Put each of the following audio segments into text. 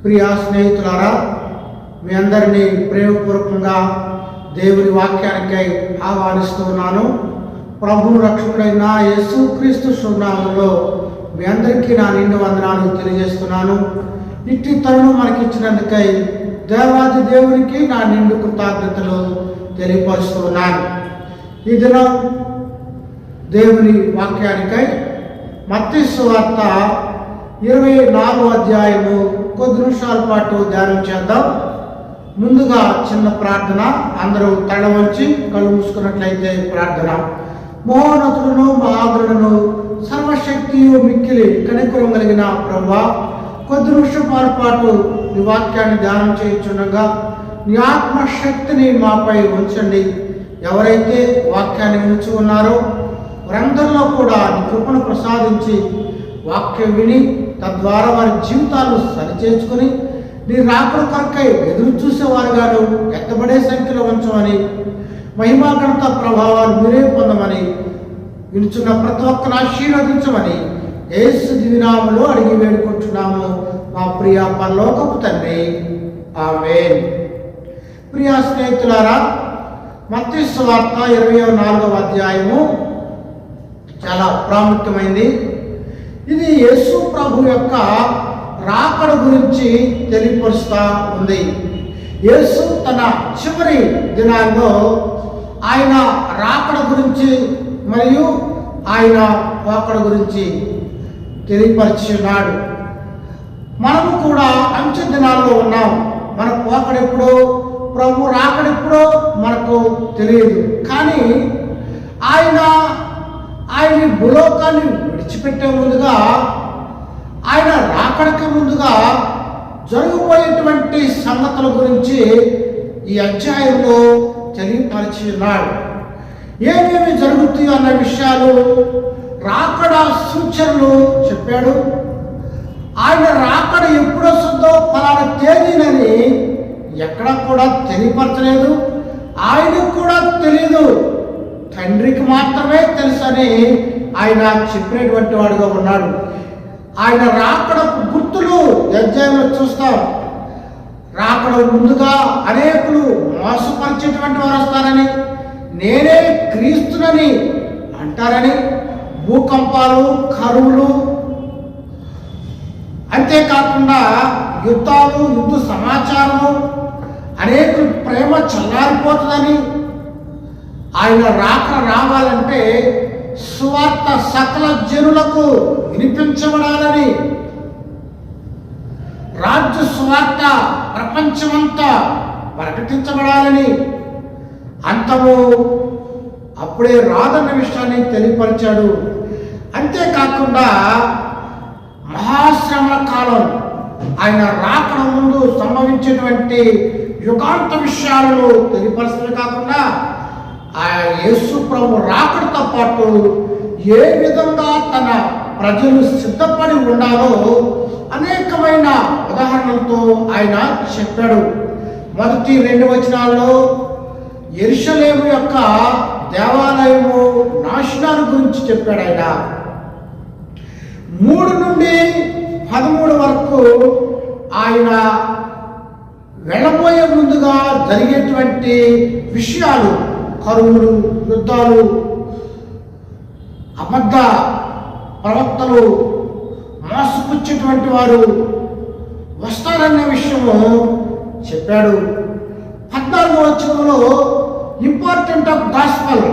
ప్రియ స్నేహితులారా, మీ అందరినీ ప్రేమపూర్వకంగా దేవుని వాక్యానికై ఆహ్వానిస్తూ ఉన్నాను. ప్రభు రక్షకుడైన యేసుక్రీస్తు శుభనామంలో మీ అందరికీ నా నిండు వందనాలు తెలియజేస్తున్నాను. ఇట్టి తరుణం మనకిచ్చినందుకై దేవాది దేవునికి నా నిండు కృతజ్ఞతలు తెలియపరుస్తున్నాను. ఈ దినం దేవుని వాక్యానికై మత్తయి సువార్త 24వ అధ్యాయము కొద్ది నిమిషాల పాటు ధ్యానం చేద్దాం. ముందుగా చిన్న ప్రార్థన. అందరూ తల వంచి కళ్ళు మూసుకున్నట్లయితే ప్రార్థన. మహోన్నతులను మహాగ్రులను సర్వశక్తియు మిక్కిలి కనికరం కలిగిన ప్రభువా, కొద్ది నిమిషాల పాటు నీ వాక్యాన్ని ధ్యానం చేయించుండగా నీ ఆత్మశక్తిని మాపై ఉంచండి. ఎవరైతే వాక్యాన్ని వినిచి ఉన్నారో వారందరిలో కూడా నీ కృపను ప్రసాదించి వాక్యం విని తద్వారా వారి జీవితాలను సరిచేర్చుకొని నీ రాకడ కొరకై ఎదురు చూసేవారుగాను ఎత్తబడే సంఖ్యలో ఉంచమని, మహిమా ఘనత ప్రభావాలు మీరే పొందమని, వినుచున్న ప్రతి ఒక్కరు ఆశీర్వదించమని యేసు దివినామములో అడిగి వేడుకుంటున్నాము మా ప్రియ పరలోకపు తండ్రి, ఆమేన్. ప్రియ స్నేహితులారా, మత్తయి సువార్త 24వ అధ్యాయము చాలా ప్రాముఖ్యమైంది. ఇది యేసు ప్రభు యొక్క రాకడ గురించి తెలియపరుస్తూ ఉంది. యేసు తన చివరి దినాల్లో ఆయన రాకడ గురించి మరియు ఆయన పోకడ గురించి తెలియపరిచి ఉన్నాడు. మనము కూడా అంచె దినాల్లో ఉన్నాం. మన పోకడెప్పుడో, ప్రభు రాకడెప్పుడో మనకు తెలియదు. కానీ ఆయన భూలోకాన్ని విడిచిపెట్టే ముందుగా, ఆయన రాకడకి ముందుగా జరగబోయేటువంటి సంగతుల గురించి ఈ అధ్యాయంలో తెలియపరిచి ఉన్నాడు. ఏమేమి జరుగుతాయో అన్న విషయాలు, రాకడ సూచనలు చెప్పాడు. ఆయన రాకడ ఎప్పుడు వస్తుందో ఫలానా తేదీనని ఎక్కడ కూడా తెలియపరచలేదు. ఆయనకు కూడా తెలియదు, తండ్రికి మాత్రమే తెలుసని ఆయన చెప్పినటువంటి వాడుగా ఉన్నాడు. ఆయన రాకడ గుర్తులు అధ్యాయంలో చూస్తాం. రాకడ ముందుగా అనేకులు మోసపరిచేటువంటి వారు వస్తారని, నేనే క్రీస్తునని అంటారని, భూకంపాలు, కరువులు, అంతేకాకుండా యుద్ధాలు, యుద్ధ సమాచారము, అనేకులు ప్రేమ చల్లారిపోతుందని, ఆయన రాకడ రావాలంటే సువార్త సకల జనులకు వినిపించబడాలని, రాజ్య సువార్త ప్రపంచమంతా ప్రకటించబడాలని, అంతము అప్పుడే రాదన్న విషయాన్ని తెలియపరిచాడు. అంతేకాకుండా మహాశ్రమల కాలం, ఆయన రాకడ ముందు సంభవించేటువంటి యుగాంత విషయాలను తెలియపరచడమే కాకుండా ఆ యేసు ప్రభు రాకడతో పాటు ఏ విధంగా తన ప్రజలు సిద్ధపడి ఉండాలో అనేకమైన ఉదాహరణలతో ఆయన చెప్పాడు. మొదటి 2 వచనాల్లో యెరూషలేము యొక్క దేవాలయము నాశనాల గురించి చెప్పాడు. ఆయన 3 నుండి 13 వరకు ఆయన వెళ్ళబోయే ముందుగా జరిగేటువంటి విషయాలు, కరువులు, యుద్ధాలు, అబద్ధ ప్రవక్తలు, మోసపుచ్చేటువంటి వారు వస్తారన్న విషయము చెప్పాడు. 14వ వచనంలో ఇంపార్టెంట్ ఆఫ్ గాస్పల్,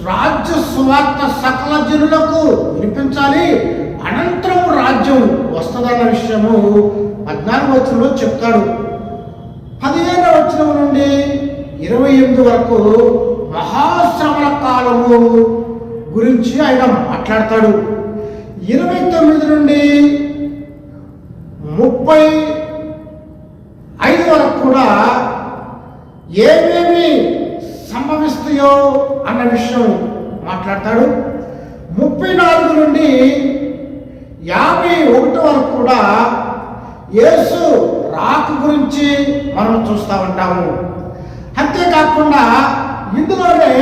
రాజ్య సువార్త సకల జనులకు వినిపించాలి, అనంతరం రాజ్యం వస్తుందన్న విషయము 14వ వచనంలో చెప్తాడు. 15వ వచనం నుండి 28 వరకు మహాశ్రమల కాలము గురించి ఆయన మాట్లాడతాడు. 29 నుండి 35 వరకు కూడా ఏమేమి సంభవిస్తాయో అన్న విషయం మాట్లాడతాడు. 34 నుండి 51 వరకు కూడా యేసు రాక గురించి మనం చూస్తూ ఉంటాము. అంతేకాకుండా ఇందులోనే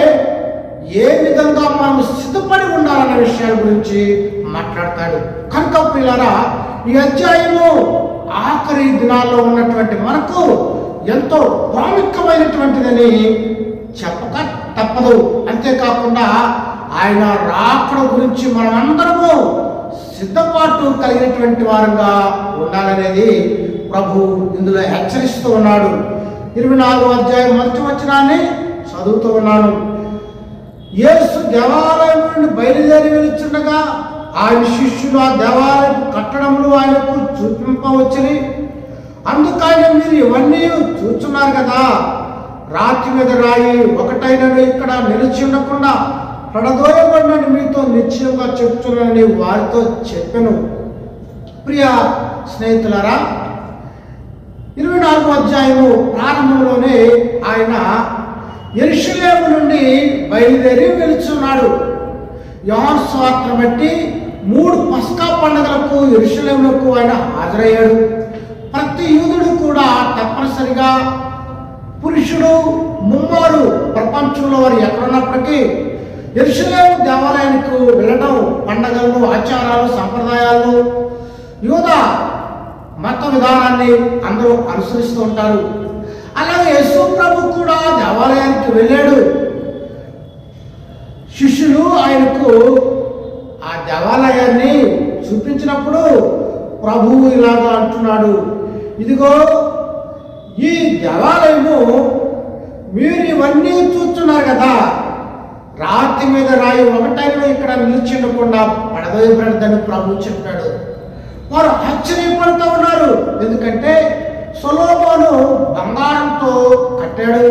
ఏ విధంగా మనం సిద్ధపడి ఉండాలన్న విషయాల గురించి మాట్లాడతాడు. కనుక ప్రియులారా, ఈ అధ్యాయము ఆఖరి దినాల్లో ఉన్నటువంటి మనకు ఎంతో ప్రాముఖ్యమైనటువంటిదని చెప్పక తప్పదు. అంతేకాకుండా ఆయన రాకడ గురించి మనమందరము సిద్ధపాటు కలిగినటువంటి వారంగా ఉండాలనేది ప్రభు ఇందులో హెచ్చరిస్తూ ఉన్నాడు. 24వ అధ్యాయం 1వ వచనాన్ని చదువుతూ ఉన్నాను. యేసు దేవాలయం నుండి బయలుదేరి వెళుచుండగా ఆయన శిష్యులు ఆ దేవాలయం కట్టడములు ఆయనకు చూపింపవచ్చని, అందుకని మీరు ఇవన్నీ చూస్తున్నారు కదా, రాతి మీద రాయి ఒకటైనను ఇక్కడ నిలిచి ఉండకుండా పడదోయబడినని మీతో నిశ్చయంగా చెప్తున్నానని వారితో చెప్పెను. ప్రియ స్నేహితులారా, 24వ అధ్యాయము ప్రారంభంలోనే ఆయన యెరూషలేము నుండి బయలుదేరి వెళుచున్నాడు. యోహాను సువార్తను బట్టి 3 పస్కా పండుగలకు యెరూషలేమునకు ఆయన హాజరయ్యాడు. ప్రతి యూదుడు కూడా తప్పనిసరిగా పురుషుడు ముమ్మారు ప్రపంచంలో వారు ఎక్కడున్నప్పటికీ యెరూషలేము దేవాలయానికి వెళ్ళడం, పండగలను, ఆచారాలు, సంప్రదాయాలు, యూద మత విధానాన్ని అందరూ అనుసరిస్తూ ఉంటారు. అలాగే యేసు ప్రభు కూడా దేవాలయానికి వెళ్ళాడు. శిష్యులు ఆయనకు ఆ దేవాలయాన్ని చూపించినప్పుడు ప్రభువు ఇలాగా అంటున్నాడు, ఇదిగో ఈ దేవాలయము మీరు ఇవన్నీ చూస్తున్నారు కదా, రాతి మీద రాయి ఒకటైనా ఇక్కడ నిలిచిండకుండా పడదోయబడదని ప్రభు చెప్పాడు. వారు ఆశ్చర్యపడుతూ ఉన్నారు. ఎందుకంటే సొలొమోను బంగారంతో కట్టాడు.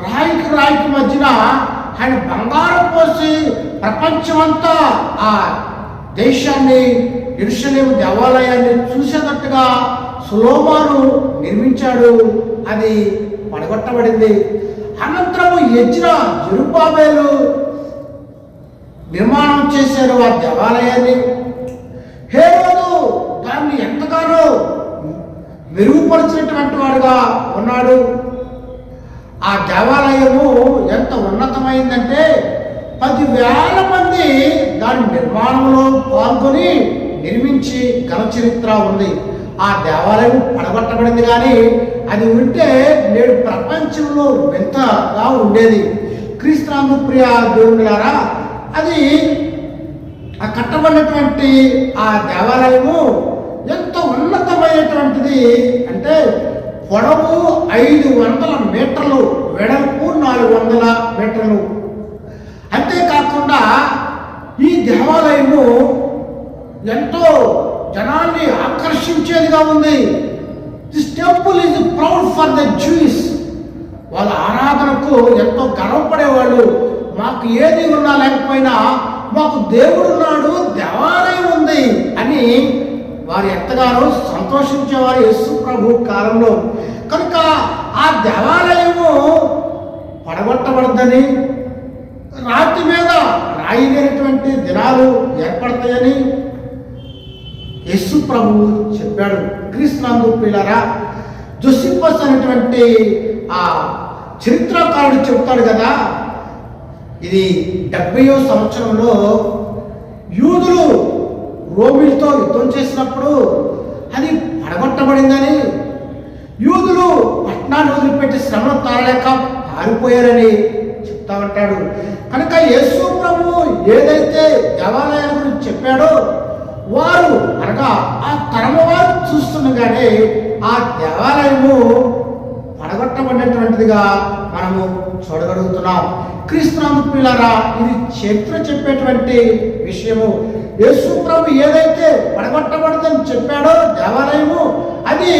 రాయికి రాయికి మధ్యన ఆయన బంగారం పోసి ప్రపంచమంతా ఆ దేశాన్ని, యెరూషలేము దేవాలయాన్ని చూసేటట్టుగా సొలొమోను నిర్మించాడు. అది పడగొట్టబడింది. అనంతరము జెరుబ్బాబెలు నిర్మాణం చేశారు ఆ దేవాలయాన్ని. హేరోదు దాన్ని ఎంతగానో మెరుగుపరిచినటువంటి వాడుగా ఉన్నాడు. ఆ దేవాలయము ఎంత ఉన్నతమైందంటే 10,000 మంది దాని నిర్మాణంలో పాల్గొని నిర్మించి ఘన చరిత్ర ఉంది. ఆ దేవాలయం పడగొట్టబడింది, కానీ అది ఉంటే నేడు ప్రపంచంలో వింతగా ఉండేది. క్రీస్తునందు ప్రియ దేవులారా, అది ఆ కట్టబడినటువంటి ఆ దేవాలయము ఎంత ఉన్నతమైనటువంటిది అంటే పొడవు 500 మీటర్లు, వెడల్పు 400 మీటర్లు. అంతేకాకుండా ఈ దేవాలయము ఎంతో జనాన్ని ఆకర్షించేదిగా ఉంది. This temple is proud for the juice. వాళ్ళ ఆరాధనకు ఎంతో గర్వపడేవాళ్ళు. మాకు ఏది ఉన్నా లేకపోయినా మాకు దేవుడు ఉన్నాడు, దేవాలయం ఉంది అని వారు ఎంతగానో సంతోషించేవారు యేసు ప్రభు కాలంలో. కనుక ఆ దేవాలయము పడగొట్టబడద్దని, రాతి మీద రాయి లేనటువంటి దినాలు ఏర్పడతాయని యేసు ప్రభు చెప్పాడు. క్రీస్తునందు ప్రియులారా, జోసిఫస్ అనేటువంటి ఆ చరిత్రకారుడు చెప్తాడు కదా, ఇది 70వ సంవత్సరంలో యూదులు రోమిలతో యుద్ధం చేసినప్పుడు అది పడగొట్టబడిందని, యూదులు పట్టణాన్ని వదిలిపెట్టి శ్రమను తాళలేక పారిపోయారని చెప్తా ఉంటాడు. కనుక యేసు ప్రభు ఏదైతే దేవాలయాల గురించి చెప్పాడో వారు అనగా ఆ తరమ వారు చూస్తుండగానే ఆ దేవాలయము పడగొట్టబడినటువంటిదిగా మనము చూడగలుగుతున్నాం. క్రీస్తునందు ప్రియులారా, ఇది చరిత్ర చెప్పేటువంటి విషయము. యేసు ప్రభు ఏదైతే పడగొట్టబడదని చెప్పాడో దేవాలయము, అది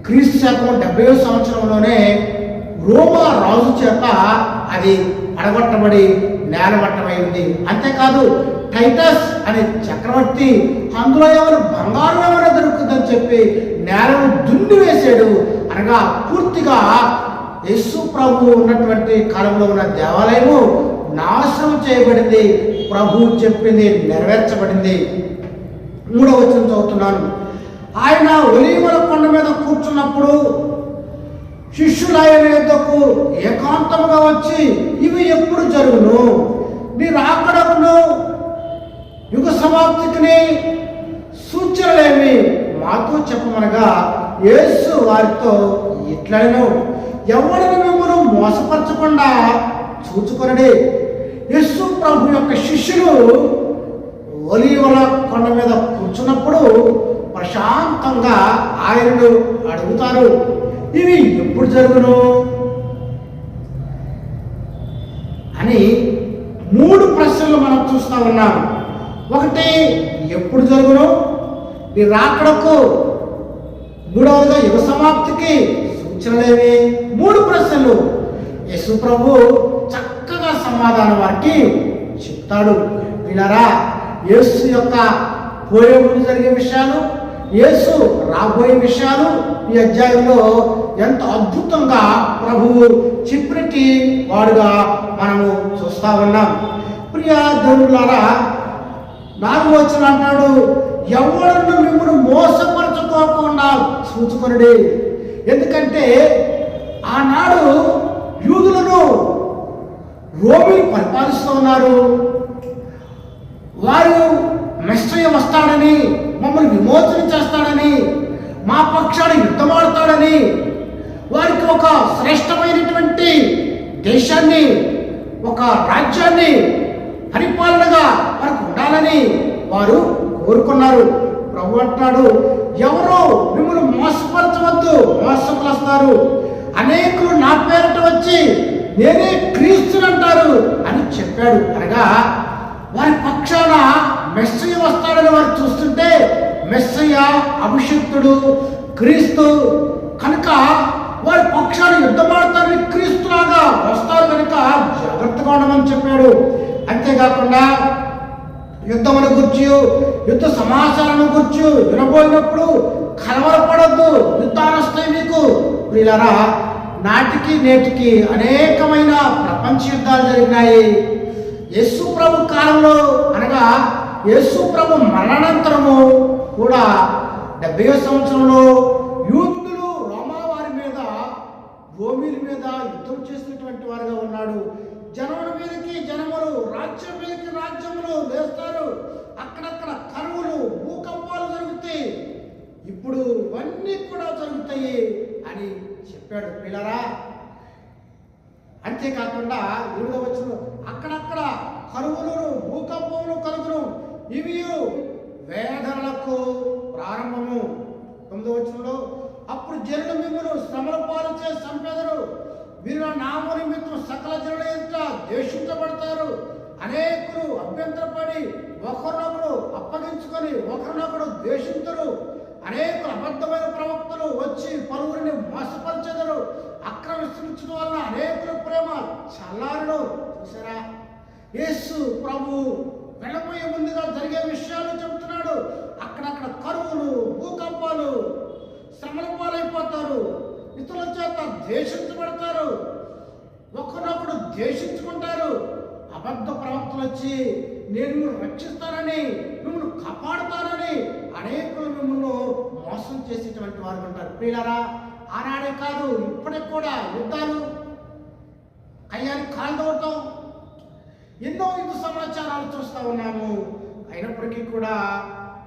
క్రీస్తు శకం 70వ సంవత్సరంలోనే రోమా రాజు చేత అది పడగొట్టబడి నేలమట్టమైంది. అంతేకాదు టైటస్ అనే చక్రవర్తి అందులో ఎవరు బంగారం ఎవరో దొరుకుతుందని చెప్పి నేలను దున్ని వేసాడు. అనగా పూర్తిగా యేసు ప్రభు ఉన్నటువంటి కాలంలో ఉన్న దేవాలయము నాశనం చేయబడింది. ప్రభు చెప్పింది నెరవేర్చబడింది. 3వ వచనం చదువుతున్నాను. ఆయన ఒలీవల కొండ మీద కూర్చున్నప్పుడు శిష్యులు ఆయన యొద్దకు ఏకాంతముగా వచ్చి, ఇవి ఎప్పుడు జరుగును? నీ రాకడకును యుగ సమాప్తికి సూచనలేమి మాతో చెప్పమనగా యేసు వారితో ఇట్లనెను, ఎవరిని మిమ్మల్ని మోసపరచకుండా చూచుకొనడే. యేసు ప్రభు యొక్క శిష్యులు ఒలీవల కొండ మీద కూర్చున్నప్పుడు ప్రశాంతంగా ఆయనను అడుగుతారు, ఇవి ఎప్పుడు జరుగును అని 3 ప్రశ్నలు మనం చూస్తూ ఉన్నాం. ఒకటి, ఎప్పుడు జరుగును, నీ రాకడకు, మూడవదిగా యుగ సమాప్తికి సూచనలేవి. 3 ప్రశ్నలు యేసు ప్రభు చక్కగా సమాధానం వారికి చెప్తాడు. వీళ్ళరా, యేసు యొక్క పోయే ముందు జరిగే విషయాలు, యేసు రాబోయే విషయాలు ఈ అధ్యాయంలో ఎంత అద్భుతంగా ప్రభువు చెప్పినట్టు వాడుగా మనము చూస్తా ఉన్నాం. ప్రియ దేవులారా, 4వ వచనం అంటాడు, ఎవరిని మిమ్మల్ని మోసపరచుకోకుండా చూచుకొనుడి. ఎందుకంటే ఆనాడు యూదులను రోమీలు పరిపాలిస్తూ ఉన్నారు. వారు మెస్సయ్య వస్తాడని, మమ్మల్ని విమోచన చేస్తాడని, మా పక్షాన యుద్ధమాడతాడని, వారికి ఒక శ్రేష్టమైనటువంటి దేశాన్ని, ఒక రాజ్యాన్ని పరిపాలనగా వారికి ఉండాలని వారు కోరుకున్నారు. ప్రభు అంటున్నాడు, ఎవరో మిమ్మల్ని మోసపరచవద్దు, మోసములు వస్తారు, అనేకులు నా పేరిట వచ్చి నేనే క్రీస్తునంటారు అని చెప్పాడు. అనగా వారి పక్షాన మెస్సయ్య వస్తాడని వారు చూస్తుంటే, మెస్సయ్య అభిషిక్తుడు క్రీస్తు కనుక వారి పక్షాన యుద్ధమాడతారని, క్రీస్తులాగా వస్తారు కనుక జాగ్రత్తగా ఉండమని చెప్పాడు. అంతేకాకుండా యుద్ధమును గుర్చి, యుద్ధ సమాచారాన్ని గుర్చి వినబోయినప్పుడు కలవరపడద్దు, యుద్ధాలు వస్తాయి మీకు. వీళ్ళరా, నాటికి నేటికి అనేకమైన ప్రపంచ యుద్ధాలు జరిగినాయి. యేసు ప్రభు కాలంలో, అనగా యేసు ప్రభు మరణానంతరము కూడా 70వ సంవత్సరంలో యూదులు రోమా వారి మీద, రోమీల మీద యుద్ధం చేసినటువంటి వారుగా ఉన్నాడు. జనముల మీదకి జనములు, రాజ్యం మీదకి రాజ్యములు లేస్తారు. అక్కడక్కడ కరువులు, భూకంపాలు జరుగుతాయి. ఇప్పుడు ఇవన్నీ కూడా జరుగుతాయి అని చెప్పాడు. పిల్లరా, అంతేకాకుండా 7వ వచనం, అక్కడక్కడ కరువులు, భూకంపములు కలుగును, ఇవి వేదనలకు ప్రారంభము. 9వ వచనంలో, అప్పుడు జనులు మిమ్మల్ని శ్రమల పాలు చేసి చంపెదరు, మీరు నా నామ నిమిత్తం సకల జనుల ఎదుట ద్వేషించబడతారు. అనేకులు అభ్యంతరపడి ఒకరినొకరు అప్పగించుకొని ఒకరినొకరు ద్వేషించరు. అనేకులు అబద్ధమైన ప్రవక్తలు వచ్చి పలువురిని మోసపరిచెదరు. ఆక్రమించడం వలన అనేకుల ప్రేమ చల్లారును. చూసారా, యేసు ప్రభు వెళ్ళబోయే ముందుగా జరిగే విషయాలు చెబుతున్నాడు. అక్కడక్కడ కరువులు, భూకంపాలు, శ్రమల పాలైపోతారు, ఇతరుల చేత ద్వేషించబడతారు, ఒకరినొకడు ద్వేషించుకుంటారు. అబద్ధ ప్రవక్తలు వచ్చి నేను మిమ్మల్ని రక్షిస్తానని, మిమ్మల్ని కాపాడుతానని అనేకులు మిమ్మల్ని మోసం చేసేటువంటి వారు ఉంటారు. ప్రియులారా, ఆనాడే కాదు, ఇప్పటికి కూడా యుద్ధాలు, కయ్యానికి కాలు తోడటం, ఎన్నో యుద్ధ సమాచారాలు చూస్తూ ఉన్నాము. అయినప్పటికీ కూడా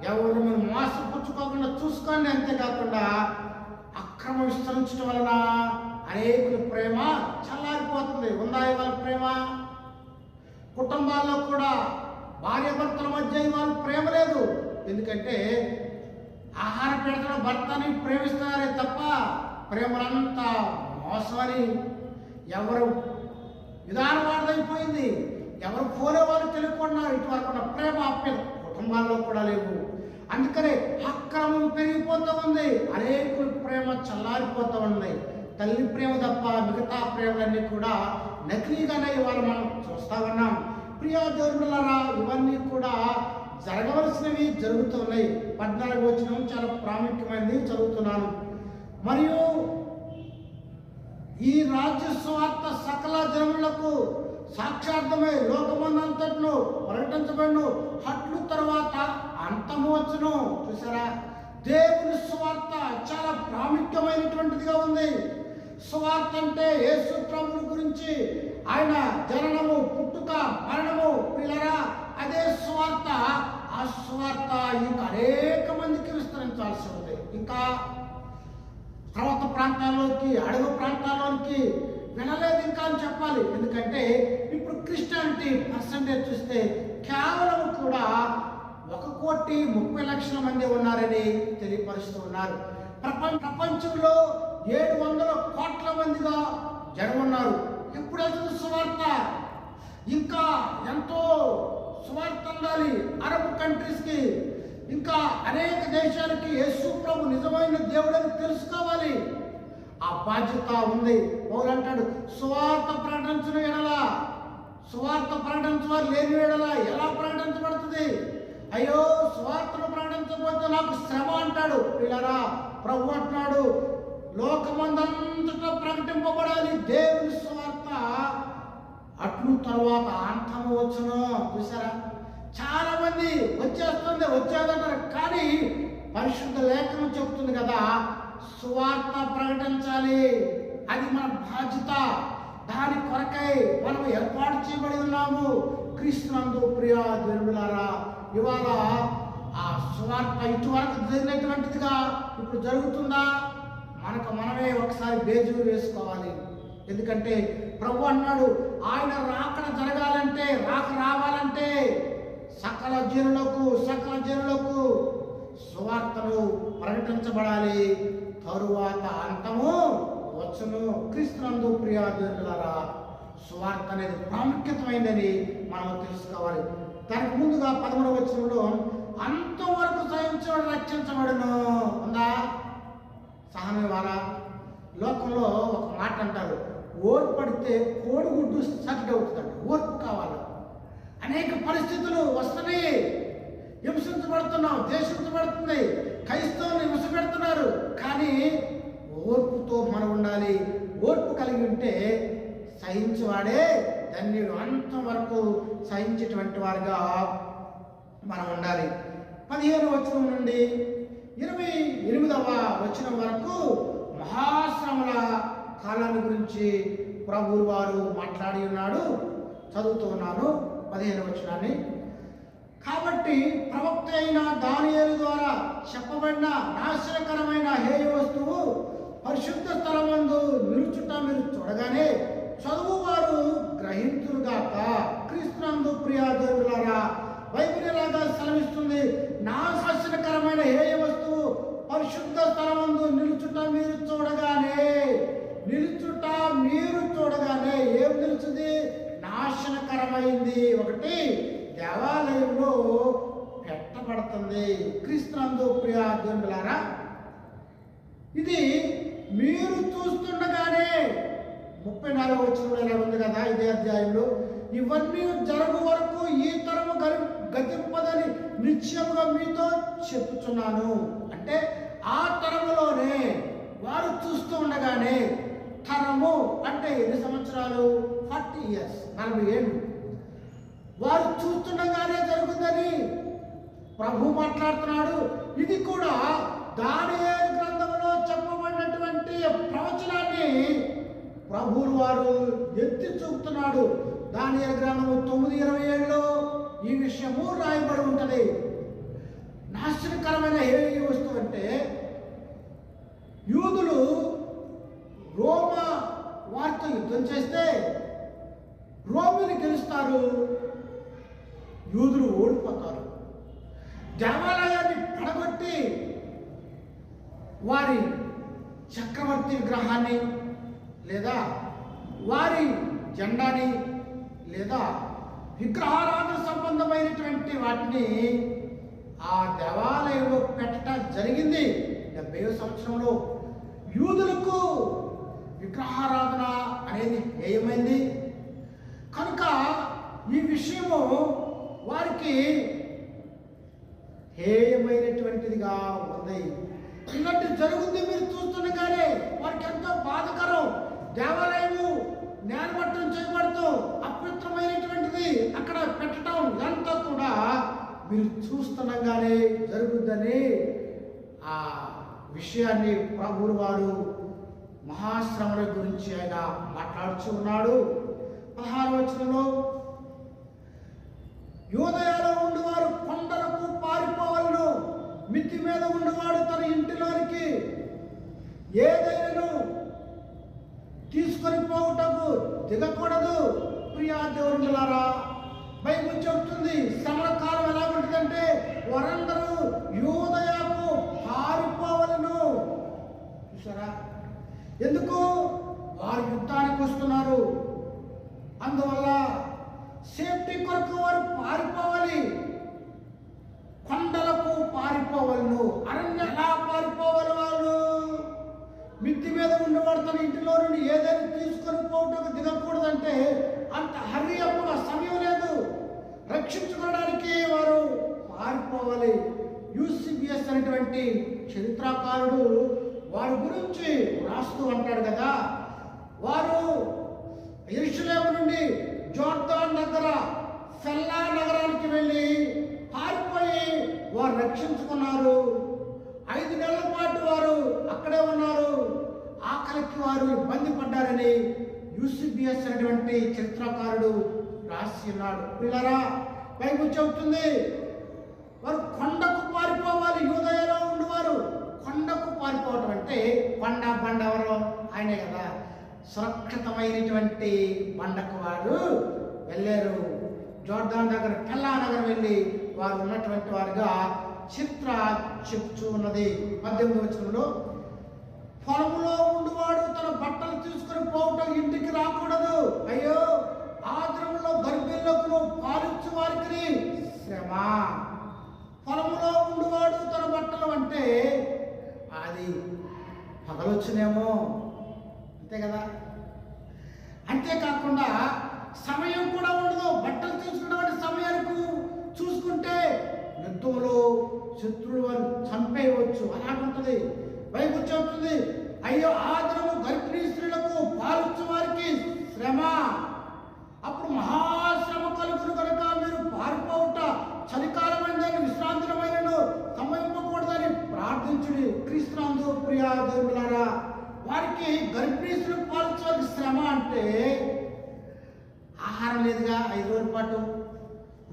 ఎవరు మనం మోసపుచ్చుకోకుండా చూసుకోండి. అంతేకాకుండా అక్రమ విస్తరించడం వలన అనేకుల ప్రేమ చల్లారిపోతుంది. ఉందా ఇవాళ ప్రేమ? కుటుంబాల్లో కూడా భార్యాభర్తల మధ్య ఇవాళ ప్రేమ లేదు. ఎందుకంటే ఆహార పీడతలో భర్తని ప్రేమిస్తున్నారే తప్ప ప్రేమలంతా మోసమని ఎవరు విధానం వాడదైపోయింది. ఎవరు పోలే వాళ్ళు తెలుసుకున్నా ఇటువరకు ప్రేమ ఆప్యాయత కుటుంబాల్లో కూడా లేవు. అందుకనే అక్రమం పెరిగిపోతూ ఉంది, అనేకుల ప్రేమ చల్లారిపోతూ ఉంది. తల్లి ప్రేమ తప్ప మిగతా ప్రేమలన్నీ కూడా నకిలీగానే ఇవాళ మనం చూస్తా ఉన్నాం. ప్రియా దేవులారా, ఇవన్నీ కూడా జరగవలసినవి జరుగుతున్నాయి. 14వ వచనం చాలా ప్రాముఖ్యమైనది, చదువుతున్నాను. మరియు ఈ రాజ్య స్వార్థ సకల జనములకు సాక్షార్థమై లోకమందంతటను ప్రకటించబడును, అట్లు తర్వాత అంతము వచ్చును. చూసారా, దేవుని సువార్త చాలా ప్రాముఖ్యమైనటువంటిదిగా ఉంది. సువార్త అంటే యేసు ప్రభువుని గురించి, ఆయన జననము, పుట్టుక, మరణము, పిల్లరా, అదే సువార్త. ఆ సువార్త ఇంకా అనేక మందికి విస్తరించాలి. అనుసరించాల్సి ఉంది. ఇంకా పర్వత ప్రాంతాల్లోకి, అడవి ప్రాంతాల్లోకి వెళ్ళలేదు ఇంకా అని చెప్పాలి. ఎందుకంటే ఇప్పుడు క్రిస్టియానిటీ పర్సంటేజ్ చూస్తే కేవలం కూడా 1,30,00,000 మంది ఉన్నారని తెలియపరుస్తూ ఉన్నారు. ప్రపంచంలో 700 కోట్ల మందిగా జనం ఉన్నారు. ఎప్పుడు వెళ్తుంది సువార్త? ఇంకా ఎంతో సువార్త అందాలి అరబ్ కంట్రీస్కి, ఇంకా అనేక దేశాలకి యేసు ప్రభు నిజమైన దేవుడని తెలుసుకోవాలి. ఆ బాధ్యత ఉంది. పౌలు అంటాడు, సువార్త ప్రకటించిన ఎడల, సువార్త ప్రకటించవారు లేని ఎడల ఎలా ప్రకటించబడుతుంది? అయ్యో సువార్తను ప్రకటించకపోతే నాకు శ్రమ అంటాడు. పిల్లరా, ప్రభు అంటున్నాడు, లోకమందంతటా ప్రకటింపబడాలి దేవుని సువార్త, అట్లు తర్వాత అంతము వచ్చును. చూసారా, చాలా మంది వచ్చేదంటారు, కానీ పరిశుద్ధ లేఖనం చెప్తుంది కదా, సువార్త ప్రకటించాలి. అది మన బాధ్యత. దాని కొరకై మనం ఏర్పాటు చేయబడి ఉన్నాము. క్రీస్తునందు ప్రియ దేవులారా, ఇవాళ ఆ సువార్త ఇటువరకు జరిగినటువంటిదిగా ఇప్పుడు జరుగుతుందా? మనమే ఒకసారి బేజులు వేసుకోవాలి. ఎందుకంటే ప్రభు అన్నాడు, ఆయన రాకడ జరగాలంటే, రావాలంటే సకల జనులకు సువార్తను ప్రకటించబడాలి. తరువాత అంతము వచ్చును. క్రీస్తునందు ప్రియ దేవులారా, సువార్త అనేది ప్రాముఖ్యతమైందని మనం తెలుసుకోవాలి. దానికి ముందుగా 13వ వచనంలో అంతవరకు సహించబడి రక్షించబడును ఉందా? సహనం ఇవ్వాలా? లోకంలో ఒక మాట అంటారు, ఓర్పు పడితే కోడిగుడ్డు సటిగా అవుతుందంట. ఓర్పు కావాలి. అనేక పరిస్థితులు వస్తున్నాయి, హింసించబడుతున్నాం, దేశించబడుతుంది, క్రైస్తవులు హింస పెడుతున్నారు. కానీ ఓర్పుతో మనం ఉండాలి. ఓర్పు కలిగి ఉంటే సహించేవాడే ధన్యుడు. అంతవరకు సహించేటువంటి వారుగా మనం ఉండాలి. 15వ వచనం నుండి 28వ వచనం వరకు మహాశ్రమల కాలాన్ని గురించి ప్రభువు వారు మాట్లాడి ఉన్నాడు. చదువుతూ ఉన్నాను 15వ వచనాన్ని. కాబట్టి ప్రవక్త అయిన దానియేలు ద్వారా చెప్పబడిన నాశనకరమైన హేయ వస్తువు పరిశుద్ధ స్థలమందు నిలుచుట మీరు చూడగానే చదువువారు గ్రహించుగాక. క్రీస్తునందు ప్రియ దేవులారా, బైబిల్ ఎలాగా సెలవిస్తుంది? నాశనకరమైన హేయ వస్తువు పరిశుద్ధ స్థలమందు నిలుచుట మీరు చూడగానే ఏం నిలుచుంది? నాశనకరమైంది. ఒకటి దేవాలయంలో పెట్టబడుతుంది. క్రీస్తునందు ప్రియ దేవులారా, ఇది మీరు చూస్తుండగానే 34వ వచనంలో ఇలా ఉంది కదా, ఇదే అధ్యాయంలో, ఇవన్నీ జరుగు వరకు ఈ తరము గతింపదని నిశ్చయముగా మీతో చెప్పుచున్నాను. అంటే ఆ తరములోనే వారు చూస్తూ ఉండగానే, తరము అంటే ఎన్ని సంవత్సరాలు? 40 years, 40 ఏళ్ళు. వారు చూస్తుండగానే జరుగుతుందని ప్రభు మాట్లాడుతున్నాడు. ఇది కూడా దానియేలు గ్రంథంలో చెప్పబడినటువంటి ప్రవచనాన్ని ప్రభువు వారు ఎత్తి చూపుతున్నాడు. దానియేలు గ్రంథము 9:27లో ఈ విషయము రాయబడి ఉంటది. నాశనకరమైన ఏ వస్తువు అంటే, యూదులు రోమ వారితో యుద్ధం చేస్తే రోమిని గెలుస్తారు, యూదులు ఓడిపోతారు. దేవాలయాన్ని పడగొట్టి వారి చక్రవర్తి విగ్రహాన్ని లేదా వారి జెండాని లేదా విగ్రహారాధన సంబంధమైనటువంటి వాటిని ఆ దేవాలయంలో పెట్టడం జరిగింది. 70వ సంవత్సరంలో యూదులకు విగ్రహారాధన అనేది హేయమైంది కనుక ఈ విషయము వారికి హేయమైనటువంటిదిగా ఉంది. ఇలాంటి జరుగుతుంది మీరు చూస్తుండగానే వారికి ఎంతో బాధకరం. దేవాలయము నేలమట్టం చేయబడుతూ అపవిత్రమైనటువంటిది అక్కడ పెట్టడం ఇదంతా కూడా మీరు చూస్తుండగానే జరుగుద్దని ఆ విషయాన్ని ప్రభువు వారు మహాశ్రమల గురించి ఆయన మాట్లాడుతూ ఉన్నాడు. 16వ వచనంలో, యూదయలో ఉండేవారు కొండలకు పారిపోవలను, మిద్ది మీద ఉండేవాడు తన దిగకూడదు. ప్రియా దేవులారా, బైబిల్ చెబుతుంది శ్రమల కాలం ఎలా ఉంటుందంటే వారందరూ యూదయకు పారిపోవలను. చూసారా? ఎందుకు? వారు యుద్ధానికి వస్తున్నారు. అందువల్ల సేఫ్టీ కొరకు వారు పారిపోవాలి. కొండలకు పారిపోవలను. అరణ్యం ఎలా పారిపోవాలి? వాళ్ళు మిద్ది మీద ఉండేవాడు తన ఇంటిలో నుండి ఏదైనా తీసుకొని పోవటం దిగకూడదంటే అంత హరి అప్పుడు సమయం లేదు. రక్షించుకోవడానికి వారు పారిపోవాలి. యూసిబిఎస్ అనేటువంటి చరిత్రకారుడు వారి గురించి రాస్తూ అంటాడు కదా, వారు యెరూషలేము నుండి జోర్దాను దగ్గర సెల్లా నగరానికి వెళ్ళి పారిపోయి వారు రక్షించుకున్నారు. 5 నెలల పాటు వారు అక్కడే ఉన్నారు. ఆకలికి వారు ఇబ్బంది పడ్డారని యూసిబిఎస్ అనేటువంటి చరిత్రకారుడు రాసి ఉన్నాడు. పిల్లరా, బైబిల్ చెబుతుంది వారు కొండకు పారిపోవాలి. యూదయలో ఉండేవారు కొండకు పారిపోవటం అంటే కొండ బండ ఎవరో ఆయనే కదా. సురక్షితమైనటువంటి బండకు వారు వెళ్ళారు. జోర్దాను దగ్గర కెల్లా నగరం వెళ్ళి వారు ఉన్నటువంటి వారుగా చిత్ర చెప్తూ ఉన్నది. 18వ వచనంలో, పొలంలో ఉండువాడు తన బట్టలు తీసుకుని పోవటం ఇంటికి రాకూడదు. అయ్యో, ఆద్రములో గర్భిణులకు పాలించు వారికి శ్రమ. పొలంలో ఉండువాడు తన బట్టలు అంటే అది పగలొచ్చునేమో, అంతే కదా. అంతేకాకుండా సమయం కూడా ఉండదు. బట్టలు తీసుకున్నటువంటి సమయానికి చూసుకుంటే యుద్ధంలో శత్రువులు వారు చంపేయవచ్చు. అలాగుంటుంది. బైబిల్ చెబుతుంది, అయ్యో ఆదరము గర్భిణీ స్త్రీలకు పాలించు వారికి శ్రమ. అప్పుడు మహాశ్రమ కలుగును కనుక మీరు పారిపోవుట చలికాలమైన విశ్రాంతిమైన సంభవింపకూడదని ప్రార్థించుడి. క్రీస్తునందు ప్రియా దేవులారా, వారికి గర్భిణీ స్త్రీలకు పాలించే వారికి శ్రమ అంటే ఆహారం లేదుగా 5 రోజుల పాటు.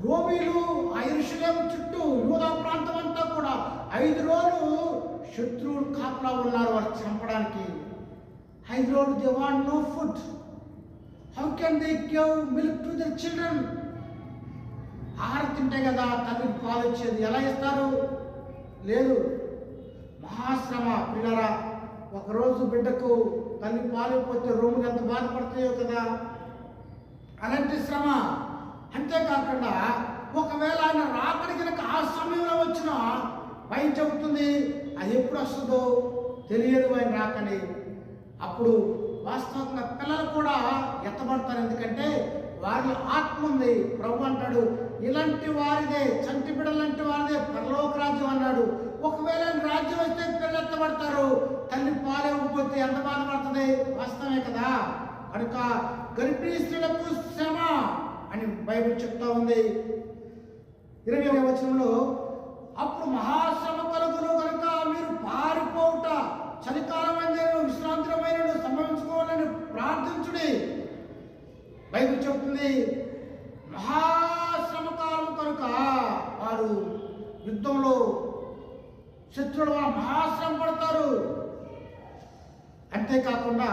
రోమీలు యెరూషలేము చుట్టూ యూదా ప్రాంతం అంతా కూడా 5 రోజులు శత్రువులు కాపలా ఉన్నారు వారు చంపడానికి. 5 రోజులు they want no food. How can they give milk to their children? ఆహారం తింటే కదా తల్లికి పాలు వచ్చేది. ఎలా ఇస్తారు? లేదు. మహాశ్రమ. పిల్లరా, ఒకరోజు బిడ్డకు తల్లి పాలు పోతే రొమ్ములు ఎంత బాధపడతాయో కదా, అలాంటి శ్రమ. అంతేకాకుండా ఒకవేళ ఆయన రాకడి కనుక ఆ సమయంలో వచ్చిన భయం చెబుతుంది, అది ఎప్పుడు వస్తుందో తెలియదు ఆయన రాకని. అప్పుడు వాస్తవంగా పిల్లలు కూడా ఎత్తబడతారు. ఎందుకంటే వారిలో ఆత్మ ఉంది. ప్రభు అంటాడు, ఇలాంటి వారిదే, చంటి బిడ్డలంటి వారిదే పరలోక రాజ్యం అన్నాడు. ఒకవేళ రాజ్యం వస్తే పిల్లలు ఎత్తబడతారు. తల్లి పాలు ఇవ్వకపోతే ఎంత బాధపడుతుంది? వాస్తవమే కదా. కనుక గర్భిణీ స్త్రీలకు శ్రమ అని బైబిల్ చెప్తా ఉంది. 20వ వచనంలో, అప్పుడు మహాశ్రమ కలుగును కనుక మీరు పారిపోవుట చలికాలమైన విశ్రాంతిమైన సంభవించుకోవాలని ప్రార్థించుడి. బైబిల్ చెప్తుంది మహాశ్రమ కాలం కనుక వారు యుద్ధంలో శత్రువుల వల్ల మహాశ్రమ పడతారు. అంతేకాకుండా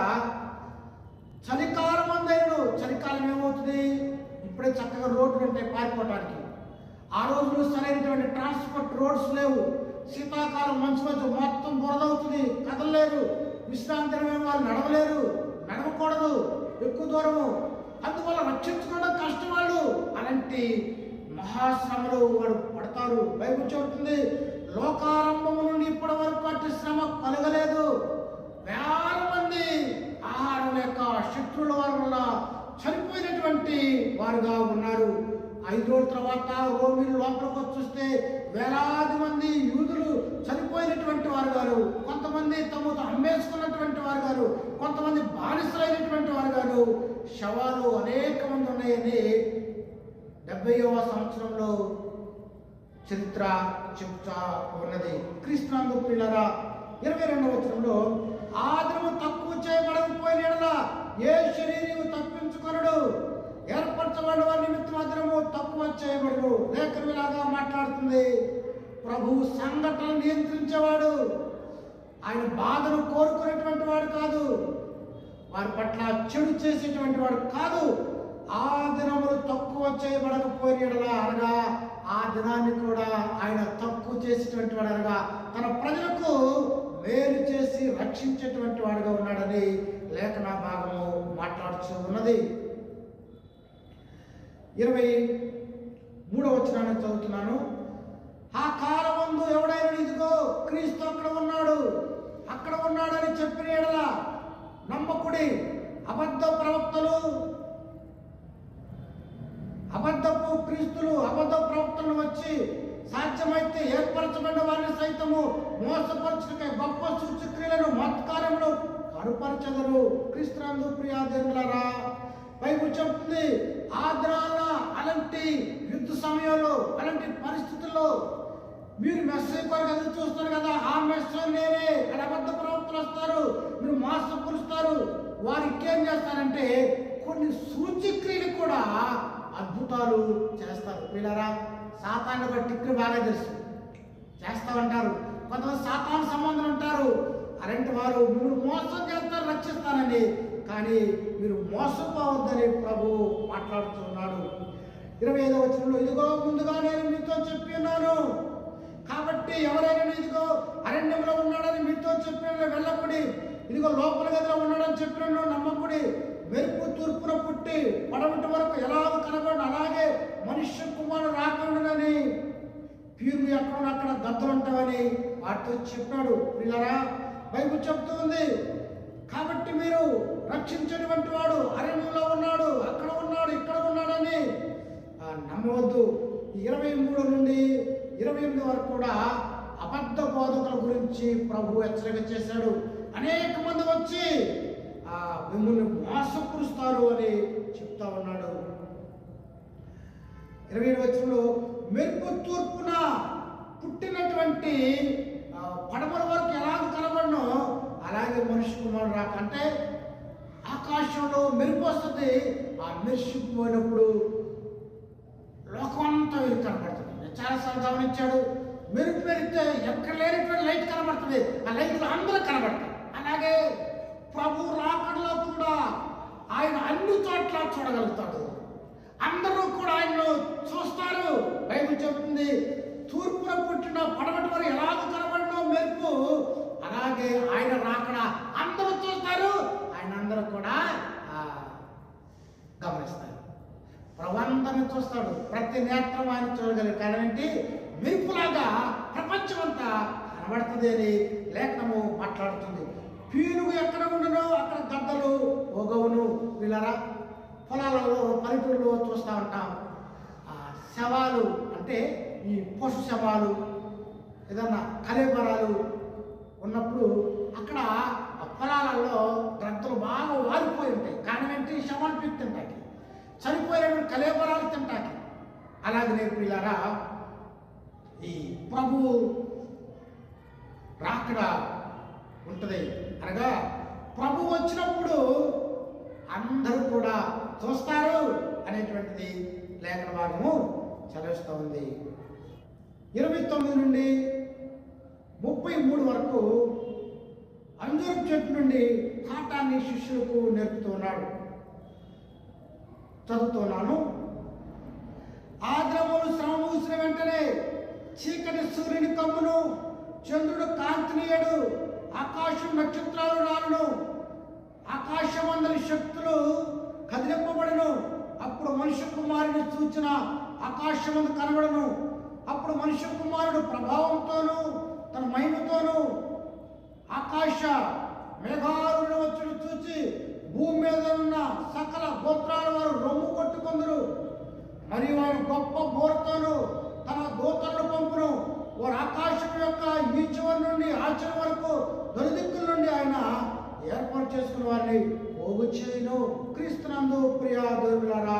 చలికాలం అందైనను, చలికాలం ఏమవుతుంది? ఇప్పుడే చక్కగా రోడ్లు ఉంటాయి పారిపోవడానికి. ఆ రోజులు సరైనటువంటి ట్రాన్స్పోర్ట్ రోడ్స్ లేవు. శీతాకాలం మంచు మొత్తం బురదవుతుంది, కదలలేరు. విశ్రాంతి వాళ్ళు నడవలేరు, నడవకూడదు ఎక్కువ దూరము. అందువల్ల రక్షించుకోవడం కష్టం వాళ్ళు. అలాంటి మహాశ్రమలు వాడు పడతారు. బైబిల్ చెబుతుంది లోకారంభము నుండి ఇప్పటి వరకు అట్టి శ్రమ కలగలేదు. వేల మంది ఆహారం లేక శత్రువుల వల్ల చనిపోయినటువంటి వారుగా ఉన్నారు. 5 రోజుల తర్వాత రోమిలు లోపలికి వచ్చేస్తే వేలాది మంది యూదులు చనిపోయినటువంటి వారు గారు, కొంతమంది తమకు అమ్మేసుకున్నటువంటి వారు గారు, కొంతమంది బానిసలైనటువంటి వారు గారు, శవాలు అనేక మంది ఉన్నాయని 70వ సంవత్సరంలో చరిత్ర చెప్తా ఉన్నది. క్రీస్తునందు ప్రియులారా, 22వ వచనంలో, ఆదరము తక్కువ చేయబడకపోయిన ఏ శరీరము తప్పించుకొనడు, ఏర్పరచబడిన వారి నిమిత్తం ఆదరము తక్కువ చేయబడదు. లేఖనలాగా మాట్లాడుతుంది. ప్రభువు సంఘటనలు నియంత్రించేవాడు. ఆయన బాధను కోరుకునేటువంటి వాడు కాదు. వారి పట్ల చెడు చేసేటువంటి వాడు కాదు. ఆ దినములు తక్కువ చేయబడకపోయినలా అనగా ఆ దినాన్ని కూడా ఆయన తక్కువ చేసేటువంటి వాడు అనగా తన ప్రజలకు మేలు చేసి రక్షించేటువంటి వాడుగా ఉన్నాడని లేఖన భాగము మాట్లాడుతూ ఉన్నది. 23వ వచనాన్ని చదువుతున్నాను. ఆ కాలమందు ఎవడైనా ఇదిగో క్రీస్తు అక్కడ ఉన్నాడని చెప్పిన యెడల నమ్మకుడి. అబద్ధ ప్రవక్తలు, అబద్ధపు క్రీస్తులు, అబద్ధ ప్రవక్తలు వచ్చి సాధ్యమైతే ఏర్పరచబడిన వారిని సైతము మోసపరచుటకై గొప్ప సూచక్రియలను మత్కార్యములు కనుపరచెదరు. క్రీస్తునందు ప్రియ దేవులారా, బైబిల్ చెప్తుంది ఆ దినాన అలాంటి యుద్ధ సమయంలో అలాంటి పరిస్థితుల్లో మీరు మెస్సేజ్ కొరకు ఎదురు చూస్తారు కదా, ఆ మెస్సేజ్ నేనే. అక్కడ అబద్ధ ప్రవక్తలు వస్తారు, మీరు మోసపరుస్తారు. వారు ఇంకేం చేస్తారంటే కొన్ని సూచక్రియలు కూడా అద్భుతాలు చేస్తారు. పిల్లరా, సాతాను ఒక టిక్కు బాగా తెలుసు, చేస్తామంటారు. కొంతమంది సాతాను సంబంధం ఉంటారు, అలాంటి వారు మీరు మోసం చేస్తారు రక్షిస్తానని. కానీ మీరు మోసపోవద్దని ప్రభు మాట్లాడుతున్నాడు. 25వ వచనంలో ఇదిగో ముందుగా నేను మీతో చెప్పి ఉన్నాను కాబట్టి ఎవరైనా ఇదిగో అరణ్యంలో ఉన్నాడని మీతో చెప్పిన వెళ్ళకుడి, ఇదిగో లోపల గదిలో ఉన్నాడని చెప్పిన నమ్మకుడి. మెరుపు తూర్పున పుట్టి పడమటి వరకు ఎలాగ కనబడి అలాగే మనుష్య కుమారుడు రాకుండానని పీరు అక్కడ గద్దలు ఉంటామని వాటితో చెప్పాడు. పిల్లరా, బైబిల్ చెప్తూ ఉంది. కాబట్టి మీరు రక్షించేటువంటి వాడు అరణ్యంలో ఉన్నాడు, అక్కడ ఉన్నాడు, ఇక్కడ ఉన్నాడని నమ్మవద్దు. 23 నుండి 28 వరకు కూడా అబద్ధ బోధకుల గురించి ప్రభు హెచ్చరిక చేశాడు. అనేక మంది వచ్చి మిమ్మల్ని మోసపురుస్తారు అని చెప్తా ఉన్నాడు. 27వ వచనంలో మెరుపు తూర్పున పుట్టినటువంటి పడమర వరకు ఎలాగ కనబడనో అలాగే మనిషి కుమారుడు రాక, అంటే ఆకాశంలో మెరుపు వస్తుంది. ఆ మెరిసిపోయినప్పుడు లోకమంతా వీరికి కనబడుతుంది. నేను చాలాసార్లు గమనించాడు, మెరుపు పెరిగితే ఎక్కడ లేనటువంటి లైట్ కనబడుతుంది, ఆ లైట్లు అందరూ కనబడతాయి. అలాగే ప్రభు రాకడలో కూడా ఆయన అన్ని చోట్ల చూడగలుగుతాడు, అందరూ కూడా ఆయన్ను చూస్తారు. బైబిల్ చెప్తుంది తూర్పున పుట్టిన పడమటి వరకు ఎలాగ కనబడినో మెరుపు, అలాగే ఆయన రాకడ అందరూ చూస్తారు, ఆయన అందరూ కూడా గమనిస్తారు. ప్రభు అందరిని చూస్తాడు, ప్రతి నేత్రం ఆయన చూడగలిగే కారణం ఏంటి? మెరుపులాగా ప్రపంచం అంతా కనబడుతుంది అని లేఖనము మాట్లాడుతుంది. పీనుగు ఎక్కడ ఉండనో అక్కడ గద్దలు ఓగవును. వీళ్ళరా, పొలాలలో పల్లెటూరులో చూస్తూ ఉంటాం. శవాలు అంటే ఈ పశు శవాలు, ఏదన్నా కలేబరాలు ఉన్నప్పుడు అక్కడ పొలాలలో గ్రద్దలు బాగా వారిపోయి ఉంటాయి. కారణం ఏంటి? శవాలు పీక్ తింటాకి, చనిపోయినటువంటి కలేబరాలు తింటాకి. అలాగనే పిల్లారా, ఈ ప్రభు రాకడ ఉంటుంది అనగా ప్రభు వచ్చినప్పుడు అందరూ కూడా చూస్తారు అనేటువంటిది లేఖన భాగము చదివిస్తూ ఉంది. 29 నుండి 33 వరకు అంజూరపు చెట్టు నుండి పాఠాన్ని శిష్యులకు నేర్పుతూ ఉన్నాడు. చదువుతున్నాను. ఆ ద్రవములు శ్రమ ముగిసిన వెంటనే చీకటి సూర్యుని కమ్మును, చంద్రుడు కాంతినీయడు, ఆకాశం నక్షత్రాలు రాలును, ఆకాశం అందరి శక్తులు కదిలింపబడును. అప్పుడు మనుష్య కుమారుని సూచన ఆకాశమందు కనబడును. అప్పుడు మనుష్య కుమారుడు ప్రభావంతోనూ తన మహిమతోనూ ఆకాశ మేఘాలను వచ్చి చూచి భూమి మీద ఉన్న సకల గోత్రాల వారు రొమ్ము కొట్టుకొందరు. మరియు ఆయన గొప్ప బోరతోనూ తన దూతలను పంపును. వారు ఆకాశం యొక్క ఈ చివరి నుండి ఆ చివరి వరకు నలుదిక్కుల నుండి ఆయన ఏర్పాటు చేసుకున్న వారిని పోగు చేయును. క్రీస్తునందు ప్రియ దేవులారా,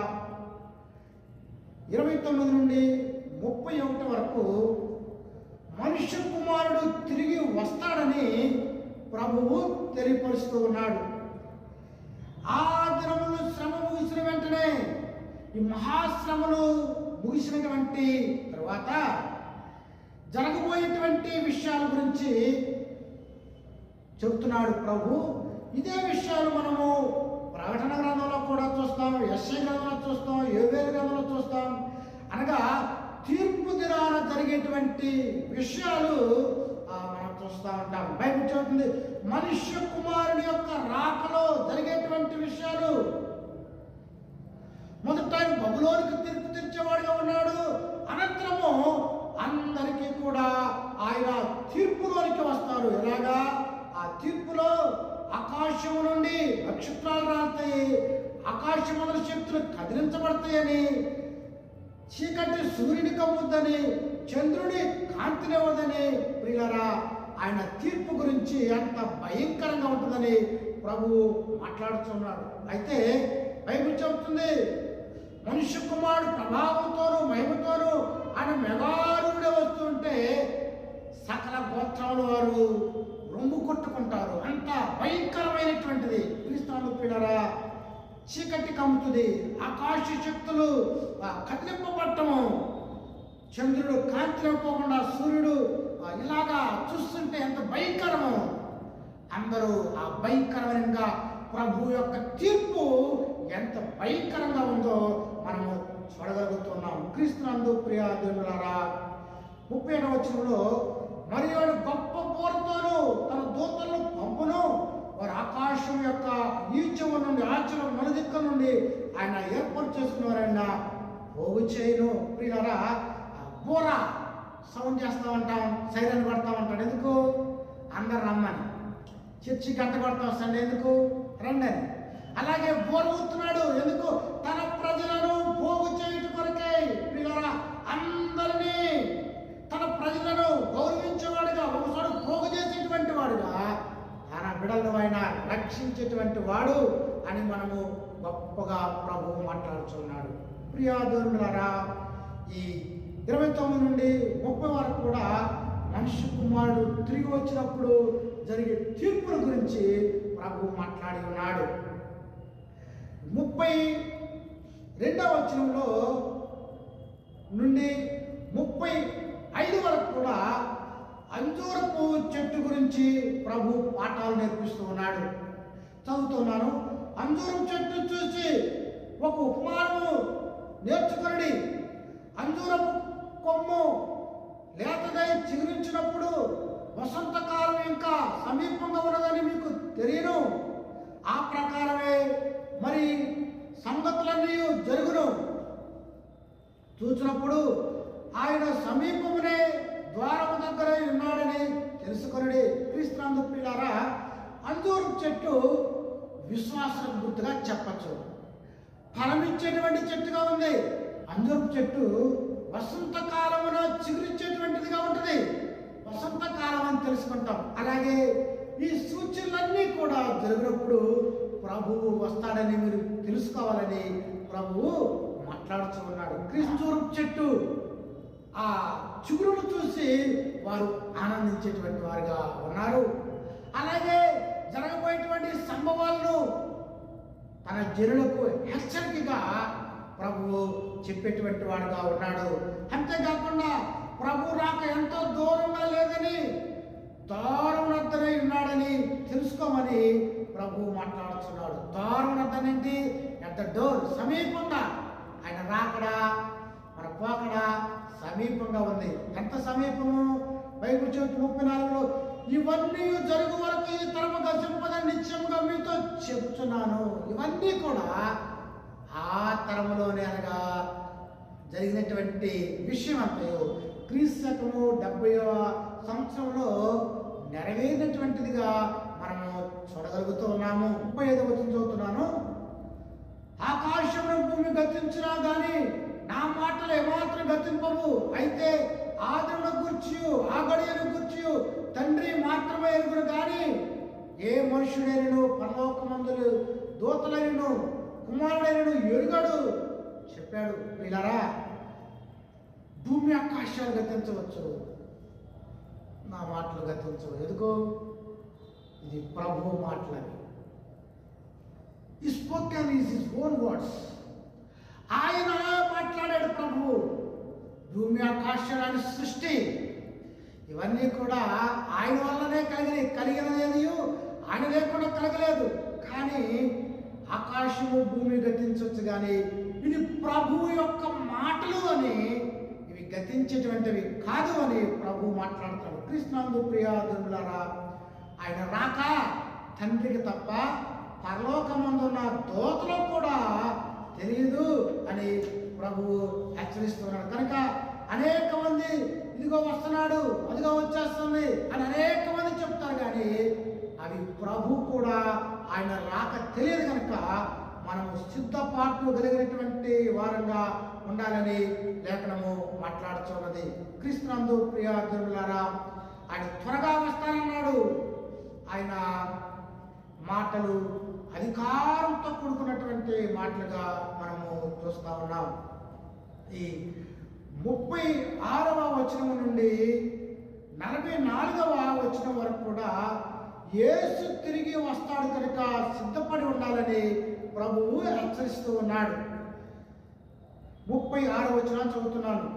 29 నుండి 31 వరకు మనుష్య కుమారుడు తిరిగి వస్తాడని ప్రభువు తెలియపరుస్తూ ఉన్నాడు. ఆ దినములు శ్రమ ముగిసిన వెంటనే, ఈ మహాశ్రమలు ముగిసినటువంటి తర్వాత జరగబోయేటువంటి విషయాల గురించి చెబుతున్నాడు ప్రభు. ఇదే విషయాలు మనము ప్రకటన గ్రంథంలో కూడా చూస్తాం, యెషయా గ్రంథంలో చూస్తాం, యోవేలు గ్రంథంలో చూస్తాం. అనగా తీర్పు దినాన జరిగేటువంటి విషయాలు మనం చూస్తూ ఉంటాం. బైబిల్ చెబుతుంది మనుష్య కుమారుని యొక్క రాకలో జరిగేటువంటి విషయాలు. మొదట ఆయన బబులోనికి తీర్పు తీర్చేవాడుగా ఉన్నాడు. అనంతరము అందరికీ కూడా ఆయన తీర్పులోనికి వస్తారు. ఎలాగా? ఆ తీర్పులో ఆకాశం నుండి నక్షత్రాలు రాలుతాయి, ఆకాశమందరి శక్తులు కదిలించబడతాయని, చీకటి సూర్యుని కమ్ముద్దని, చంద్రుని కాంతినివ్వదని. ప్రియులారా, ఆయన తీర్పు గురించి ఎంత భయంకరంగా ఉంటుందని ప్రభువు మాట్లాడుతున్నాడు. అయితే బైబిల్ చెబుతుంది మనుష్య కుమారుడు ప్రభావంతోనూ మహిమతోనూ ఆయన మెగారుడే వస్తుంటే సకల గోత్రాల వారు రొమ్ము కొట్టుకుంటారు. అంత భయంకరమైనటువంటిది. క్రీస్తును పిల్లరా, చీకటి కమ్ముతుంది, ఆకాశ శక్తులు కదిలింపబట్టము, చంద్రుడు కాంతినివ్వకుండా సూర్యుడు ఇలాగా చూస్తుంటే ఎంత భయంకరము. అందరూ ఆ భయంకరమైన ప్రభు యొక్క తీర్పు ఎంత భయంకరంగా ఉందో మనము చూడగలుగుతున్నాం. క్రీస్తునందు ప్రియ దేవులారా, 30వ వచనంలో మరియు గొప్ప బోరతోనూ తన దూతలను పంపును, వారు ఆకాశం యొక్క ఈ చెవు నుండి ఆ చెవు నలుదిక్క నుండి ఆయన ఏర్పాటు చేసుకున్నారన్న పోగు చేయను. ప్రియులారా, బోర సౌండ్ చేస్తూ ఉంటాం, సైరన్ కొడతా ఉంటాడు. ఎందుకు? అందరు రమ్మని. చర్చి గంట కొడతా వస్తాడు. ఎందుకు? రండి అని. అలాగే బోర ఊతున్నాడు. ఎందుకు? తన ప్రజలను పోగు చేయటం కొరకే. ప్రియులారా, అందరినీ తన ప్రజలను గౌరవించేవాడుగా, ఒకసారి పోగు చేసేటువంటి వాడుగా, తన బిడ్డలను ఆయన రక్షించేటువంటి వాడు అని మనము గొప్పగా ప్రభువు మాట్లాడుతున్నాడు. ప్రియాదులారా, ఈ 29 నుండి 30 వరకు కూడా మనుష్య కుమారుడు తిరిగి వచ్చినప్పుడు జరిగే తీర్పుల గురించి ప్రభువు మాట్లాడి ఉన్నాడు. 32వ వచనంలో నుండి 35 వరకు కూడా అంజూరపు చెట్టు గురించి ప్రభు పాఠాలు నేర్పిస్తూ ఉన్నాడు. చదువుతున్నాను. అంజూరం చెట్టు చూసి ఒక ఉపమానము నేర్చుకుని, అంజూరపు కొమ్ము లేతదై చిగురించినప్పుడు వసంతకాలం ఇంకా సమీపంగా ఉన్నదని మీకు తెలియను. ఆ ప్రకారమే మరి సంగతులన్నీ జరుగును. చూసినప్పుడు ఆయన సమీపమునే ద్వారము దగ్గర ఉన్నాడని తెలుసుకొనుడి. క్రీస్తునందు ప్రియులారా, అంజూరు చెట్టు విశ్వాసం గుర్తుగా చెప్పచ్చు. ఫలమిచ్చేటువంటి చెట్టుగా ఉంది. అంజూరు చెట్టు వసంతకాలమున చిగురించేటువంటిదిగా ఉంటుంది. వసంతకాలం అని తెలుసుకుంటాం. అలాగే ఈ సూచనలన్నీ కూడా జరిగినప్పుడు ప్రభువు వస్తాడని మీరు తెలుసుకోవాలని ప్రభువు మాట్లాడుతూ ఉన్నాడు. క్రీస్తు చెట్టు ఆ చిగురును చూసి వారు ఆనందించేటువంటి వారుగా ఉన్నారు. అలాగే జరగబోయేటువంటి సంభవాలను తన జనులకు హెచ్చరికగా ప్రభువు చెప్పేటువంటి వాడుగా ఉన్నాడు. అంతేకాకుండా ప్రభు రాక ఎంతో దూరంగా లేదని, దారుణద్దనే ఉన్నాడని తెలుసుకోమని ప్రభు మాట్లాడుతున్నాడు. దారుణద్దనంటే ఎట్ ద డోర్, సమీపంగా ఆయన రాకడా మన పోకడా సమీపంగా ఉంది. ఎంత సమీపము? బైబిల్ చెబుతూ 34లో ఇవన్నీ జరుగు వరకు ఈ తరము గతింపదని నిత్యంగా మీతో చెప్తున్నాను. ఇవన్నీ కూడా ఆ తరములోనే అనగా జరిగినటువంటి విషయం అంతయు క్రీస్తు 70వ సంవత్సరంలో నెరవేరినటువంటిదిగా మనము చూడగలుగుతూ ఉన్నాము. 35వ వచనం చదువుతున్నాను. ఆకాశమును భూమి గతించినా గాని నా మాటలు ఏమాత్రం గతింపవు. అయితే ఆ దినమును గూర్చి ఆ గడియను గూర్చి తండ్రి మాత్రమే ఎరుగును గాని ఏ మనుషుడైనను పరలోకమందులు దూతలైనను కుమారుడైనను ఎరుగడు చెప్పాడు. వీళ్ళరా, భూమి ఆకాశాలు గతించవచ్చు, నా మాటలు గతించవు. ఎందుకు? ఇది ప్రభు మాటలని. ఈ spoken is his own words. ఆయన మాట్లాడాడు ప్రభువు. భూమి ఆకాశాలని సృష్టి ఇవన్నీ కూడా ఆయన వల్లనే కలిగినది. ఆయన లేకుండా కలగలేదు. కానీ ఆకాశము భూమి గతించవచ్చు, కానీ ఇది ప్రభువు యొక్క మాటలు అని, ఇవి గతించేటువంటివి కాదు అని ప్రభు మాట్లాడతాడు. కృష్ణందు ప్రియాదులారా, ఆయన రాక తండ్రికి తప్ప పరలోకమందున్న దూతలకు కూడా తెలియదు అని ప్రభువు హెచ్చరిస్తున్నాడు. కనుక అనేక మంది ఇదిగో వస్తున్నాడు, అదిగో వచ్చేస్తుంది అని అనేక మంది చెప్తారు, కానీ అవి ప్రభు కూడా ఆయన రాక తెలియదు. కనుక మనము సిద్ధపాటు కలిగినటువంటి వారంగా ఉండాలని లేఖనము మాట్లాడుతున్నది. క్రీస్తునందు ప్రియాదులారా, ఆయన త్వరగా వస్తానన్నాడు. ఆయన మాటలు అధికారంతో కూడుకున్నటువంటి మాటలుగా మనము చూస్తూ ఉన్నాం. ఈ 36వ వచనం నుండి 44వ వచనం వరకు కూడా యేసు తిరిగి వస్తాడు కనుక సిద్ధపడి ఉండాలని ప్రభువు హెచ్చరిస్తూ ఉన్నాడు. 36వ వచనం చదువుతున్నాను,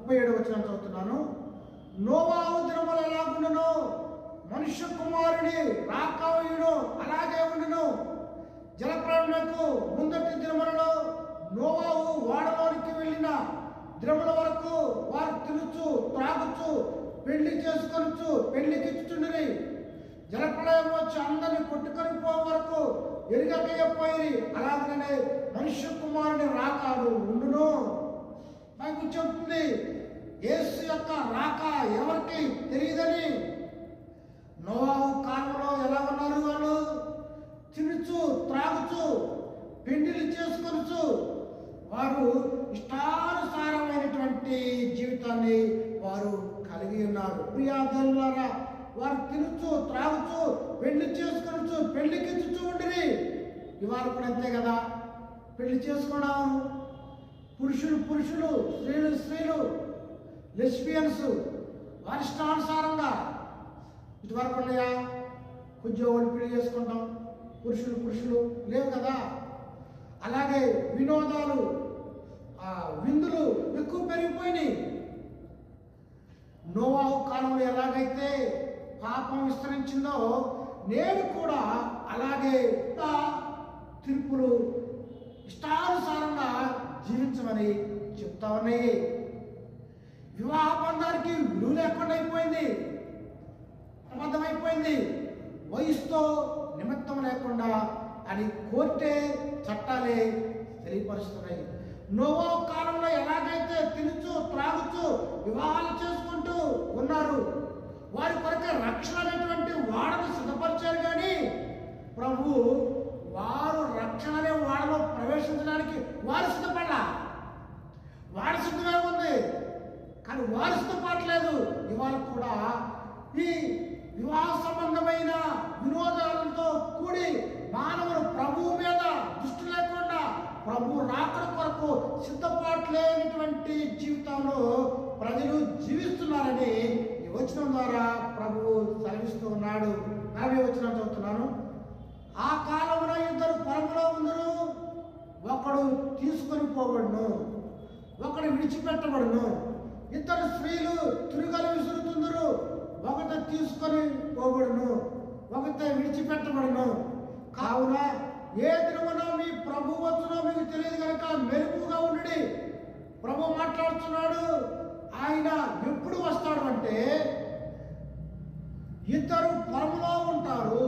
37వ వచనం చదువుతున్నాను. నోవాహు దినములు ఎలాగుండునో మనుష్య కుమారుని రాకయును అలాగే ఉండును. జలప్రళయమునకు ముందటి దినములలో నోవాహు ఓడలోనికి వెళ్ళిన దినముల వరకు వారు తినుచు త్రాగుచు పెళ్లి చేసుకొనుచు పెళ్లికిచ్చుచుండిరి. జలప్రళయం వచ్చి అందరిని కొట్టుకొని పో వరకు ఎరుగకపోయి అలాగనే మనుష్య కుమారుని రాకాడు ఉండును. నాకు చెప్తుంది యేసు యొక్క రాక ఎవరికి తెలియదని. నోవాహు కాలంలో ఎలా ఉన్నారు? వాళ్ళు తినుచు త్రాగుచు పెండిలు చేసుకొనుచు వారు ఇష్టానుసారమైనటువంటి జీవితాన్ని వారు కలిగి ఉన్నారు. ప్రియాదేవులారా, వారు తినుచు త్రాగుచు పెళ్లి చేసుకొనుచు పెళ్లికిచ్చుచూ ఉండిరి. ఇవాళ కూడా అంతే కదా, పెళ్లి చేసుకోవడం, పురుషులు పురుషులు, స్త్రీలు స్త్రీలు, లెస్బియన్స్ వారి ఇష్టానుసారంగా. ఇటువరకు ఉన్నాయా? ఉద్యోగులు పెళ్లి చేసుకుంటాం, పురుషులు పురుషులు లేవు కదా. అలాగే వినోదాలు, విందులు ఎక్కువ పెరిగిపోయినాయి. నోవాహు కాలంలో ఎలాగైతే పాపం విస్తరించిందో నేడు కూడా అలాగే తీర్పులు ఇష్టానుసారంగా జీవించమని చెప్తా ఉన్నాయి. వివాహ బంధానికి విలువ లేకుండా అయిపోయింది, అబద్ధమైపోయింది. వయసుతో నిమిత్తం లేకుండా అని కోర్టే చట్టాలే తెలియపరుస్తున్నాయి. నోవాహు కాలంలో ఎలాగైతే తినుచు త్రాగుచు వివాహాలు చేసుకుంటూ ఉన్నారు, వారి కొరకే రక్షణ అనేటువంటి వాడను సిద్ధపరిచారు. కానీ ప్రభు వారు రక్షణ అనే వాడలో ప్రవేశించడానికి వారు సిద్ధపడలా. వారి సిద్ధమే ఉంది, కానీ వారు సిద్ధపడలేదు. ఇవాళ కూడా ఈ వివాహ సంబంధమైన వినోదాలతో కూడి మానవులు ప్రభువు మీద దృష్టి లేకుండా ప్రభు రాకడ కొరకు సిద్ధపాటు లేనటువంటి జీవితంలో ప్రజలు జీవిస్తున్నారని ఈ వచనం ద్వారా ప్రభువు సెలవిస్తూ ఉన్నాడు. 40వ వచనం చదువుతున్నాను. ఆ కాలమున ఇద్దరు పొలంలో ఉందరు, ఒకడు తీసుకొని పోబడును, ఒకడు విడిచిపెట్టబడును. ఇద్దరు స్త్రీలు తిరుగలు విసురుతుందరు, ఒకటి తీసుకొని పోబడును, ఒకటి విడిచిపెట్టబడును. కావున ఏ దినమున మీ ప్రభు వచ్చునో మీకు తెలియదు కనుక మెలకుగా ఉండి. ప్రభు మాట్లాడుతున్నాడు. ఆయన ఎప్పుడు వస్తాడు అంటే, ఇద్దరు పొలంలో ఉంటారు.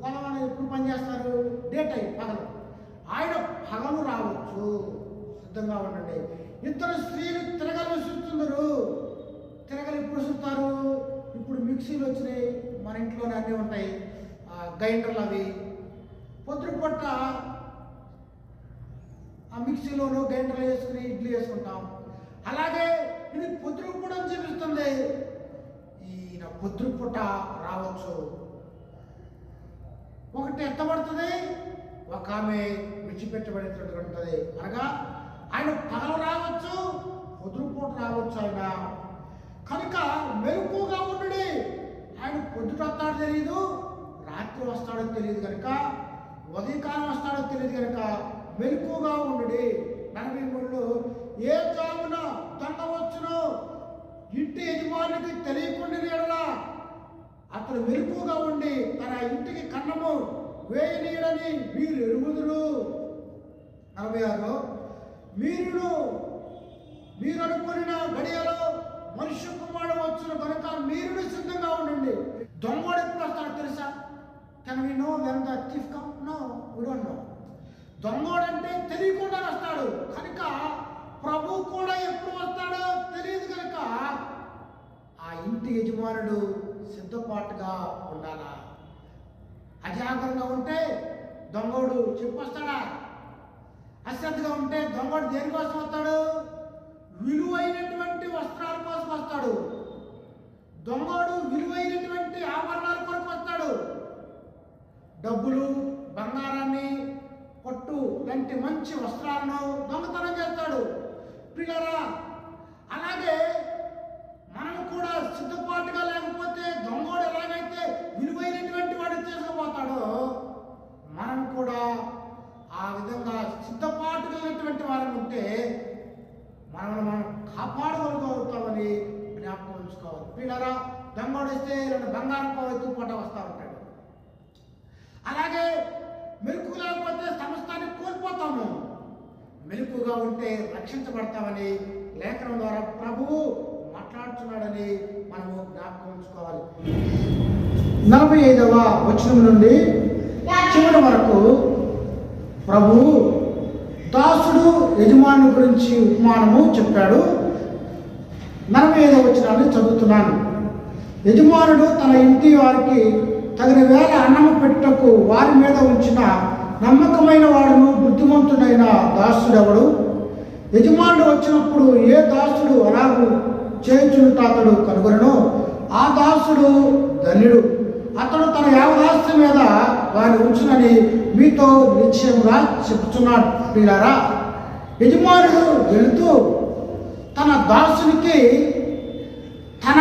పొలం అని ఎప్పుడు పనిచేస్తారు? డే టైం, పగలు. ఆయన పగలు రావచ్చు, సిద్ధంగా ఉండండి. ఇద్దరు స్త్రీలు తిరగలు విసురుతున్నారు. తిరగలు ఎప్పుడు విసురుతారు? ఇప్పుడు మిక్సీలు వచ్చినాయి, మన ఇంట్లోనే అన్నీ ఉంటాయి, గ్రైండర్లు. అవి పొద్దుపొట్ట ఆ మిక్సీలోనూ గ్రైండర్లు వేసుకుని ఇడ్లీ వేసుకుంటాం. అలాగే ఇది పొద్దుపూట చూపిస్తుంది. ఈయన పొద్దుపూట రావచ్చు. ఒకటి ఎత్తబడుతుంది, ఒక ఆమె విడిచిపెట్టబడేటట్టు ఉంటుంది. అనగా ఆయన పగలు రావచ్చు, పొద్దుపూట రావచ్చు. ఆయన కనుక మెలకుగా ఉండి. ఆయన పొద్దుట వస్తాడో తెలియదు, రాత్రి వస్తాడో తెలియదు కనుక, ఉదయకాలం వస్తాడో తెలియదు కనుక మెలకుగా ఉండి. 43 ఏ జామున దండ వచ్చునో ఇంటి యజమానికి తెలియకుండా ఎడలా అతడు మెలకువగా ఉండి తన ఇంటికి కన్నము వేయనీయడని మీరు ఎరుగుదురు. 46 మీరు అనుకున్న గడియలో మనుష్య కుమారుడు వచ్చును కనుక మీరు సిద్ధంగా ఉండండి. దొంగోడు ఎప్పుడు వస్తాడో తెలుసా? Can we know when the thief come? No, we don't know. దొంగోడు అంటే తెలియకుండా వస్తాడు కనుక ప్రభు కూడా ఎప్పుడు వస్తాడో తెలియదు కనుక ఆ ఇంటి యజమానుడు సిద్ధపాటుగా ఉండాలా. అజాగ్రత్తగా ఉంటే దొంగోడు చెప్పొస్తాడా? అశ్రద్ధగా ఉంటే దొంగోడు దేనికోసం వస్తాడు? విలువైనటువంటి వస్త్రాల కోసం వస్తాడు. దొంగోడు విలువైనటువంటి ఆభరణాల కొరకు వస్తాడు. డబ్బులు, బంగారాన్ని, పట్టు లాంటి మంచి వస్త్రాలను దొంగతనం చేస్తాడు. పిల్లరా, అలాగే మనం కూడా సిద్ధపాటుగా లేకపోతే దొంగోడు ఎలాగైతే విలువైనటువంటి వాడు తీసుకుపోతాడో మనం కూడా ఆ విధంగా సిద్ధపాటుగా ఉన్నటువంటి వారు ఉంటే మనం కాపాడగలుగుతామని జ్ఞాపకం ఉంచుకోవాలి. పిల్లరా, దొంగోడు వస్తే 2 బంగారం ఎత్తుకు పూట వస్తూ ఉంటాడు. అలాగే మెలకువ లేకపోతే సమస్తాన్ని కోల్పోతాము. మెలకువగా ఉంటే రక్షించబడతామని లేఖనం ద్వారా ప్రభువు మాట్లాడుతున్నాడని మనము జ్ఞాపకం ఉంచుకోవాలి. 45వ వచనం నుండి చివరి వరకు ప్రభువు దాసుడు యజమాని గురించి ఉపమానము చెప్పాడు. 45వ వచనాన్ని చదువుతున్నాను. యజమానుడు తన ఇంటి వారికి తగిన వేళ అన్నము పెట్టుటకు వారి మీద ఉంచిన నమ్మకమైన వాడును బుద్ధిమంతుడైన దాసుడెవడు? యజమానుడు వచ్చినప్పుడు ఏ దాసుడు అలాగూ చేయుచుంట అతడు కనుగొనను, ఆ దాసుడు ధన్యుడు. అతడు తన యావదాస్తి మీద వారిని ఉంచునని మీతో నిశ్చయముగా చెప్తున్నాడు. పిల్లారా, యజమానుడు వెళుతూ తన దాసునికి తన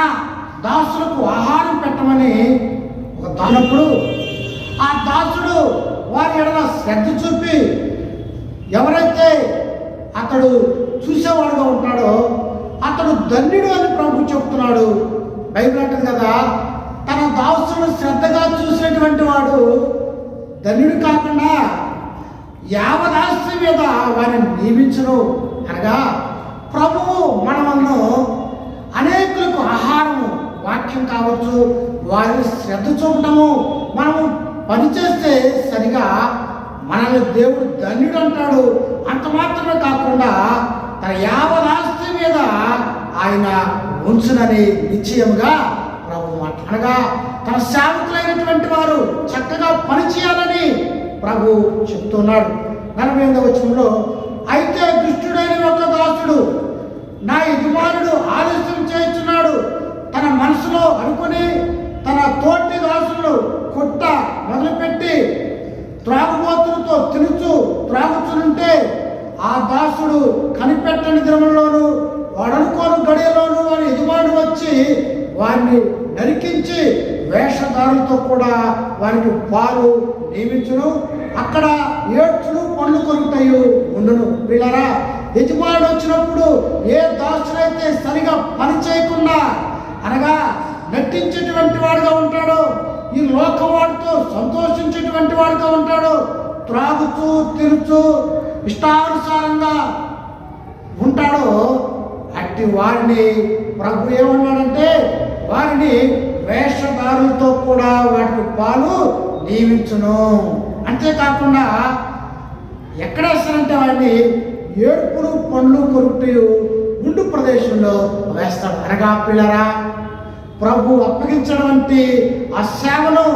దాసులకు ఆహారం పెట్టమని ఒక దానప్పుడు ఆ దాసుడు వారి ఎడల శ్రద్ధ చూపి ఎవరైతే అతడు చూసేవాడుగా ఉంటాడో అతడు ధన్యుడు అని ప్రభు చెప్తున్నాడు. బైబిల్ అంటుంది కదా, తన దాసుడు శ్రద్ధగా చూసినటువంటి వాడు ధన్యుడు కాకుండా యావదాస్తి మీద వారిని నియమించను. అనగా ప్రభువు మనలను అనేకులకు ఆహారము, వాక్యం కావచ్చు, వారిని శ్రద్ధ చూపటము, మనము పనిచేస్తే సరిగా మనల్ని దేవుడు ధన్యుడు అంటాడు. అంత మాత్రమే కాకుండా తన యావదాస్తి మీద ఆయన ఉంచునని నిశ్చయముగా ప్రభు మాట్లాడగా తన సేవకులైనటువంటి వారు చక్కగా పనిచేయాలని ప్రభు చెప్తున్నాడు. 48వ వచనంలో అయితే దుష్టుడైన ఒక దాసుడు నా యజమానుడు ఆలస్యం చేస్తున్నాడు తన మనసులో అనుకుని తన తోటి దాసులను కొట్ట మొదలుపెట్టి త్రాగుబోతులతో త్రాగుచుంటే ఆ దాసుడు కనిపెట్టని దినముల్లోనూ వాడనుకోని గడియలోనూ వారి యజమానుడు వచ్చి వారిని నరికించి వేషధారులతో కూడా వారికి పాలు నియమించును. అక్కడ ఏడ్చును, పండ్లు కొరుకుతాయి ఉండును. వీళ్ళరా, యజమానుడు వచ్చినప్పుడు ఏ దాసుడైతే సరిగా పని చేయకుండా అనగా నటించేటువంటి వాడుగా ఉంటాడో, ఈ లోకవాడితో సంతోషించేటువంటి వాడుగా ఉంటాడో, త్రాగుతూ తిరుగుతూ ఇష్టానుసారంగా ఉంటాడో అట్టి వారిని ప్రభు ఏమన్నాడంటే వారిని వేషధారులతో కూడా వాటికి పాలు నియమించును. అంతేకాకుండా ఎక్కడ వేస్తారంటే వాడిని ఏడుపులు, పండ్లు కొరుకుతూ ఉండు ప్రదేశంలో వేస్తాడు. అనగా పిల్లరా, ప్రభు అప్పగించినటువంటి ఆ సేవను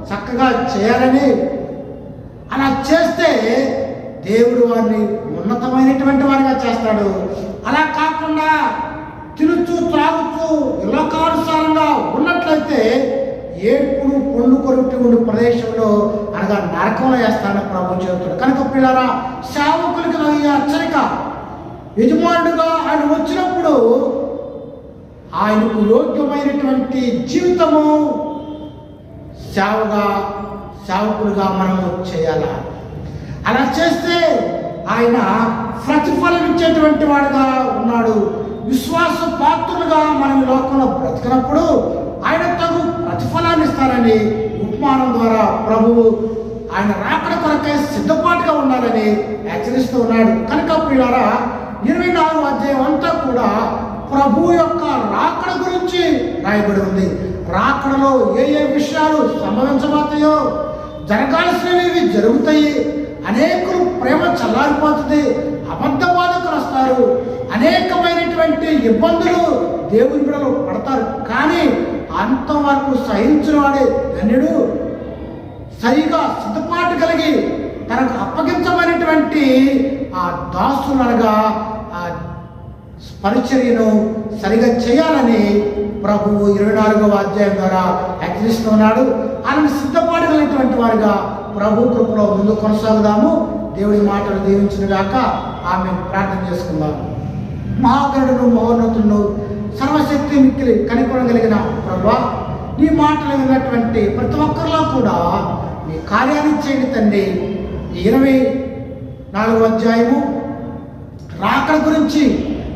చక్కగా చేయాలని, అలా చేస్తే దేవుడు వారిని ఉన్నతమైనటువంటి వారిగా చేస్తాడు. అలా కాకుండా తిరుగుతూ త్రాగుతూ లోకానుసారంగా ఉన్నట్లయితే ఏడుపులు, పండ్లు కొరుకుతూ ఉండే ప్రదేశంలో అనగా నరకంలో వేస్తాడని ప్రభు చెబుతాడు. కనుక పిల్లరా, సేవకులకి ఈ హెచ్చరిక, యజమానుడుగా ఆయన వచ్చినప్పుడు ఆయనకు యోగ్యమైనటువంటి జీవితము సేవకులుగా మనము చేయాలా. అలా చేస్తే ఆయన ప్రతిఫలం ఇచ్చేటువంటి వాడుగా ఉన్నాడు. విశ్వాస పాత్రులుగా మనం లోకంలో బ్రతికినప్పుడు ఆయన తగు ప్రతిఫలాన్ని ఉండాలని ఉపమానం ద్వారా ప్రభువు ఆయన రాకడ కొరకై సిద్ధపాటుగా ఉండాలని హెచ్చరిస్తూ ఉన్నాడు. కనుక ప్రియులారా 24వ అధ్యాయం అంతా కూడా ప్రభు యొక్క రాకడ గురించి రాయబడి ఉంది. రాకడలో ఏ ఏ విషయాలు సంభవించబోతాయో, జరగాల్సినవి జరుగుతాయి, అనేకులు ప్రేమ చల్లారిపోతుంది, అబద్ధ బాధకులు వస్తారు, అనేకమైనటువంటి ఇబ్బందులు దేవుని బిడ్డలు పడతారు. కానీ అంతవరకు సహించిన వాడే ధన్యుడు. సరిగా సిద్ధపాటు కలిగి తనకు అప్పగించబడినటువంటి ఆ దాసులు అనగా ఆ పరిచర్యను సరిగా చేయాలని ప్రభువు 24వ అధ్యాయం ద్వారా హెచ్చరిస్తున్నాడు. ఆయన సిద్ధపాటు కలిగినటువంటి వారిగా ప్రభు కృపలో ముందు కొనసాగుదాము. దేవుడి మాటలు దీవించిన గాక. ఆమె ప్రార్థన చేసుకుందాం. మహాగణుడును మహోన్నతులను సర్వశక్తి మిక్కిలి కనికరం కలిగిన ప్రభువా, నీ మాటలు విన్నటువంటి ప్రతి ఒక్కరిలో కూడా మీ కార్యాన్ని చేయండి తండ్రి. ఈ 24వ అధ్యాయము రాకడ గురించి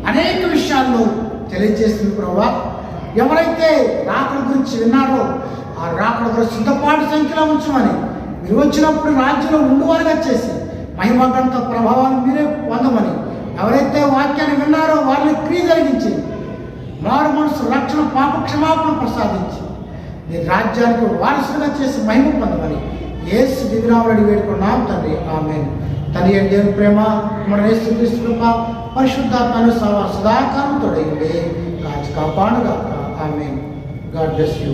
అనేక విషయాలను తెలియజేస్తుంది ప్రభువా. ఎవరైతే రాకడ గురించి విన్నారో ఆ రాకడ గురించి సిద్ధపాటు సంఖ్యలో ఉంచమని, మీరు వచ్చినప్పుడు రాజ్యంలో ఉండువారుగా చేసి మహిమగంత ప్రభావాన్ని మీరే పొందమని, ఎవరైతే వాక్యాన్ని విన్నారో వారిని క్రియ జరిగించి మారు మనసు రక్షణ పాప క్షమాపణ ప్రసాదించి నీ రాజ్యానికి వారసులుగా చేసి మహిమ పొందమని యేసు దివ్యనామములో వేడుకున్నాం తండ్రి. ఆమేన్. తండ్రి అయిన దేవుని ప్రేమ, మన యేసుక్రీస్తు కృప, పరిశుద్ధాత్మ సదాకాలం తోడై ఉండి కాచి కాపాడుగాక. ఆమేన్. God bless you.